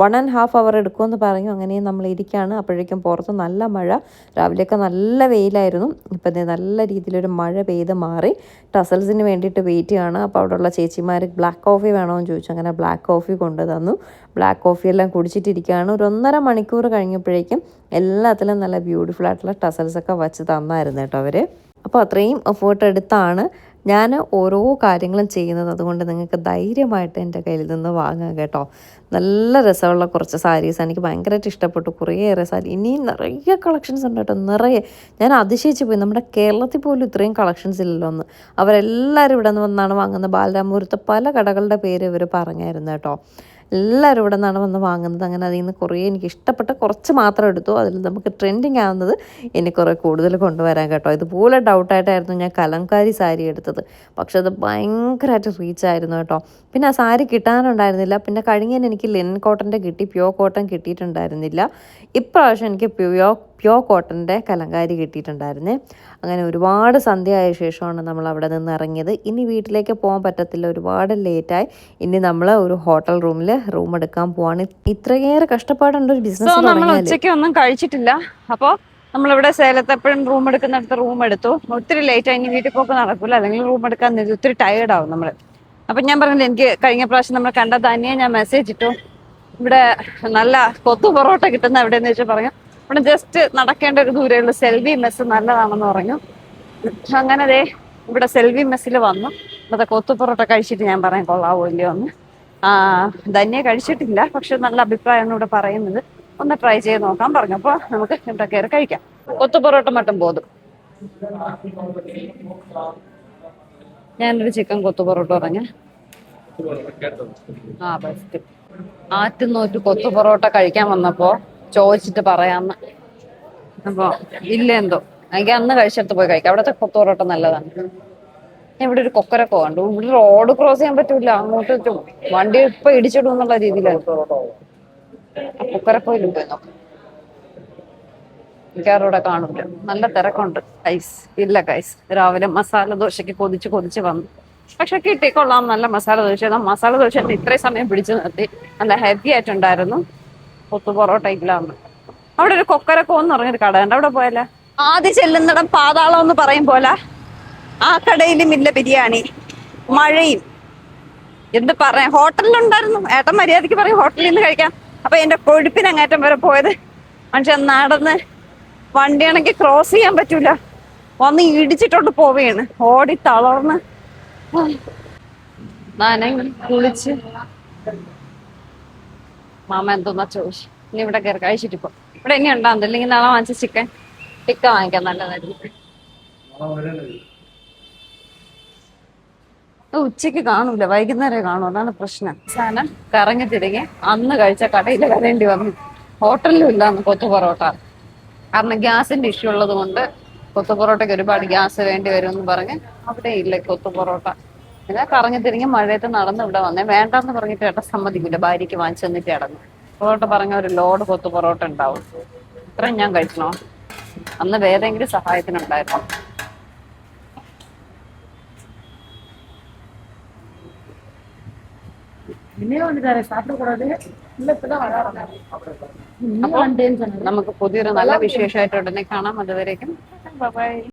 1.5 hour എടുക്കുമെന്ന് പറഞ്ഞു. അങ്ങനെ നമ്മൾ ഇരിക്കുകയാണ്. അപ്പോഴേക്കും പുറത്ത് നല്ല മഴ, രാവിലെയൊക്കെ നല്ല വെയിലായിരുന്നു. ഇപ്പം നല്ല രീതിയിലൊരു മഴ പെയ്ത് മാറി. ടസൽസിന് വേണ്ടിയിട്ട് വെയിറ്റ് ചെയ്യുകയാണ്. അപ്പോൾ അവിടെയുള്ള ചേച്ചിമാർ ബ്ലാക്ക് കോഫി വേണമെന്ന് ചോദിച്ചു. അങ്ങനെ ബ്ലാക്ക് കോഫി കൊണ്ടു തന്നു. ബ്ലാക്ക് കോഫി എല്ലാം കുടിച്ചിട്ടിരിക്കുകയാണ്. ഒരു 1.5 മണിക്കൂർ കഴിഞ്ഞപ്പോഴേക്കും എല്ലാത്തിലും നല്ല ബ്യൂട്ടിഫുൾ ആയിട്ടുള്ള ടസൽസൊക്കെ വച്ച് തന്നായിരുന്നു കേട്ടോ അവർ. അപ്പോൾ അത്രയും എഫേർട്ട് എടുത്താണ് ഞാൻ ഓരോ കാര്യങ്ങളും ചെയ്യുന്നത്. അതുകൊണ്ട് നിങ്ങൾക്ക് ധൈര്യമായിട്ട് എൻ്റെ കയ്യിൽ നിന്ന് വാങ്ങാം കേട്ടോ. നല്ല രസമുള്ള കുറച്ച് സാരീസ് എനിക്ക് ഭയങ്കരമായിട്ട് ഇഷ്ടപ്പെട്ടു. കുറേയേറെ സാരി, ഇനിയും നിറയെ കളക്ഷൻസ് ഉണ്ട് കേട്ടോ, നിറയെ. ഞാൻ അതിശയിച്ച് പോയി, നമ്മുടെ കേരളത്തിൽ പോലും ഇത്രയും കളക്ഷൻസ് ഇല്ലല്ലോ ഒന്ന്. അവരെല്ലാവരും ഇവിടെ നിന്ന് വന്നാണ് വാങ്ങുന്നത്. ബാലരാമപുരത്ത് പല കടകളുടെ പേര് ഇവർ പറഞ്ഞായിരുന്നു കേട്ടോ. എല്ലാവരും ഇവിടെ നിന്നാണ് വന്ന് വാങ്ങുന്നത്. അങ്ങനെ അതിൽ നിന്ന് കുറേ എനിക്ക് ഇഷ്ടപ്പെട്ട കുറച്ച് മാത്രം എടുത്തു. അതിൽ നമുക്ക് ട്രെൻഡിങ് ആവുന്നത് ഇനി കുറേ കൂടുതൽ കൊണ്ടുവരാൻ കേട്ടോ. ഇതുപോലെ ഡൗട്ടായിട്ടായിരുന്നു ഞാൻ കലംകാരി സാരി എടുത്തത്. പക്ഷെ അത് ഭയങ്കരമായിട്ട് റീച്ചായിരുന്നു കേട്ടോ. പിന്നെ ആ സാരി കിട്ടാനുണ്ടായിരുന്നില്ല. പിന്നെ കഴിഞ്ഞതിന് എനിക്ക് ലിനൻ കോട്ടൻ്റെ കിട്ടി, പ്യോർ കോട്ടൺ കിട്ടിയിട്ടുണ്ടായിരുന്നില്ല. ഇപ്രാവശ്യം എനിക്ക് പ്യോർ കോട്ടൻ്റെ കലങ്കാരി കിട്ടിയിട്ടുണ്ടായിരുന്നേ. അങ്ങനെ ഒരുപാട് സന്ധ്യ ആയ ശേഷമാണ് നമ്മൾ അവിടെ നിന്ന് ഇറങ്ങിയത്. ഇനി വീട്ടിലേക്ക് പോകാൻ പറ്റത്തില്ല, ഒരുപാട് ലേറ്റായി. ഇനി നമ്മൾ ഒരു ഹോട്ടൽ റൂമിൽ റൂം എടുക്കാൻ പോവാണ്. ഇത്രയേറെ കഷ്ടപ്പാടുണ്ട് ഒരു ബിസിനസ്. നമ്മൾ ഉച്ചയ്ക്ക് ഒന്നും കഴിച്ചിട്ടില്ല. അപ്പോൾ നമ്മളിവിടെ സേലത്ത് എപ്പോഴും റൂം എടുക്കുന്നിടത്ത് റൂം എടുത്തു. ഒത്തിരി ലേറ്റ് ആയി, ഇനി വീട്ടിൽ പോക്ക് നടക്കില്ല. അല്ലെങ്കിൽ റൂം എടുക്കാൻ ഒത്തിരി ടയേർഡ് ആവും നമ്മൾ. അപ്പം ഞാൻ പറഞ്ഞില്ല, എനിക്ക് കഴിഞ്ഞ പ്രാവശ്യം നമ്മൾ കണ്ട തന്നെയാണ് ഞാൻ മെസ്സേജ് ഇട്ടു. ഇവിടെ നല്ല കൊത്തു പൊറോട്ട കിട്ടുന്ന എവിടെയെന്ന് വെച്ചാൽ പറഞ്ഞു. ഇവിടെ ജസ്റ്റ് നടക്കേണ്ട ഒരു ദൂരമേ ഉള്ളൂ. സെൽവി മെസ്സ് നല്ലതാണെന്ന് പറഞ്ഞു. അങ്ങനെ ദേ ഇവിടെ സെൽവി മെസ്സിൽ വന്നു. ഇവിടുത്തെ കൊത്തു പൊറോട്ട കഴിച്ചിട്ട് ഞാൻ പറയാൻ കൊള്ളാവോ ഇല്ലയോ എന്ന്. ധന്യ കഴിച്ചിട്ടില്ല, പക്ഷെ നല്ല അഭിപ്രായമാണ് ഇവിടെ പറയുന്നത്. ഒന്ന് ട്രൈ ചെയ്ത് നോക്കാൻ പറഞ്ഞു. അപ്പോൾ നമുക്ക് ഇവിടെ കയറി കഴിക്കാം. കൊത്തു പൊറോട്ട മട്ടും പോതും. ഞാനൊരു ചിക്കൻ കൊത്തു പൊറോട്ട പറഞ്ഞ ബെസ്റ്റ്. ആറ്റുനോറ്റ് കൊത്തു പൊറോട്ട കഴിക്കാൻ വന്നപ്പോ ചോദിച്ചിട്ട് പറയാന്ന്. അപ്പൊ ഇല്ലെന്തോ എനിക്ക് അന്ന് കഴിച്ചിടത്ത് പോയി കഴിക്കാം. അവിടുത്തെ കൊത്തു പൊറോട്ട നല്ലതാണ്. ഇവിടെ ഒരു കൊക്കരക്കോ കണ്ടു. ഇവിടെ റോഡ് ക്രോസ് ചെയ്യാൻ പറ്റൂല, അങ്ങോട്ട് വണ്ടി ഇപ്പൊ ഇടിച്ചിടും എന്നുള്ള രീതിയിലാണ്. കൊക്കരക്കോയിലും പോയി നോക്കാം. മിക്കവാറും കാണൂല, നല്ല തിരക്കുണ്ട്. കൈസ് ഇല്ല കൈസ്, രാവിലെ മസാല ദോശക്ക് കൊതിച്ച് വന്നു. പക്ഷെ കിട്ടിക്കൊള്ളാം നല്ല മസാല ദോശ. മസാല ദോശ ഇത്രയും സമയം പിടിച്ചു നിർത്തി. നല്ല ഹെവി ആയിട്ടുണ്ടായിരുന്നു. കൊത്തു പൊറോട്ട ഇല്ലാന്ന്. അവിടെ ഒരു കൊക്കരക്കോ എന്ന് പറഞ്ഞൊരു കട ഉണ്ട്, അവിടെ പോയല്ലേ. ആദ്യം ചെല്ലുന്നിടം പാതാളം എന്ന് പറയും പോലെ ആ കടയിലും ഇല്ല ബിരിയാണി. മഴയും എന്ത് പറയാൻ. ഹോട്ടലിലുണ്ടായിരുന്നു. ഏട്ടൻ മര്യാദയ്ക്ക് പറയും ഹോട്ടലിൽ നിന്ന് കഴിക്കാം. അപ്പൊ എന്റെ കൊഴുപ്പിനങ്ങേറ്റം വരെ പോയത്. മനുഷ്യൻ നടന്ന് വണ്ടിയാണെങ്കിൽ ക്രോസ് ചെയ്യാൻ പറ്റൂല, വന്ന് ഇടിച്ചിട്ടോട്ട് പോവുകയാണ്. ഓടി തളർന്ന് നനങ്ങി കുളിച്ച് മാമ എന്തോന്നാ ചോദിച്ചു. ഇനി ഇവിടെ കയറി കഴിച്ചിട്ടിപ്പോ. ഇവിടെ ഇനി ഉണ്ടാകുന്നത്, അല്ലെങ്കിൽ നാളെ വാങ്ങിച്ച ചിക്കൻ ടിക്ക വാങ്ങിക്കാൻ നല്ലതായിരിക്കും. ഉച്ചക്ക് കാണൂല, വൈകുന്നേരം കാണും. അതാണ് പ്രശ്നം. സാധനം കറങ്ങി തിരികെ അന്ന് കഴിച്ച കടയിൽ വരേണ്ടി വന്നു. ഹോട്ടലിലും ഇല്ലാന്ന് കൊത്തു പൊറോട്ട. കാരണം ഗ്യാസിന്റെ ഇഷ്യൂ ഉള്ളത് കൊണ്ട് കൊത്തു പൊറോട്ടയ്ക്ക് ഒരുപാട് ഗ്യാസ് വേണ്ടി വരും എന്ന് പറഞ്ഞ് അവിടെ ഇല്ല കൊത്തു പൊറോട്ട. പിന്നെ കറങ്ങി തിരിഞ്ഞ് മഴയത്ത് നടന്ന് ഇവിടെ വന്നേ. വേണ്ടെന്ന് പറഞ്ഞിട്ട് ഏട്ടൻ സമ്മതിക്കില്ല. ഭാര്യയ്ക്ക് വാങ്ങിച്ചു തന്നിട്ട് അടങ്ങും. പൊറോട്ട പറഞ്ഞ ഒരു ലോഡ് കൊത്തു പൊറോട്ട ഉണ്ടാവും. ഇത്രയും ഞാൻ കഴിക്കണോ? അന്ന് വേറെങ്കിലും സഹായത്തിനുണ്ടായിരുന്നു. നമുക്ക് പുതിയൊരു നല്ല വിശേഷമായിട്ട് ഉടനെ കാണാം. അതുവരേക്കും ബൈ.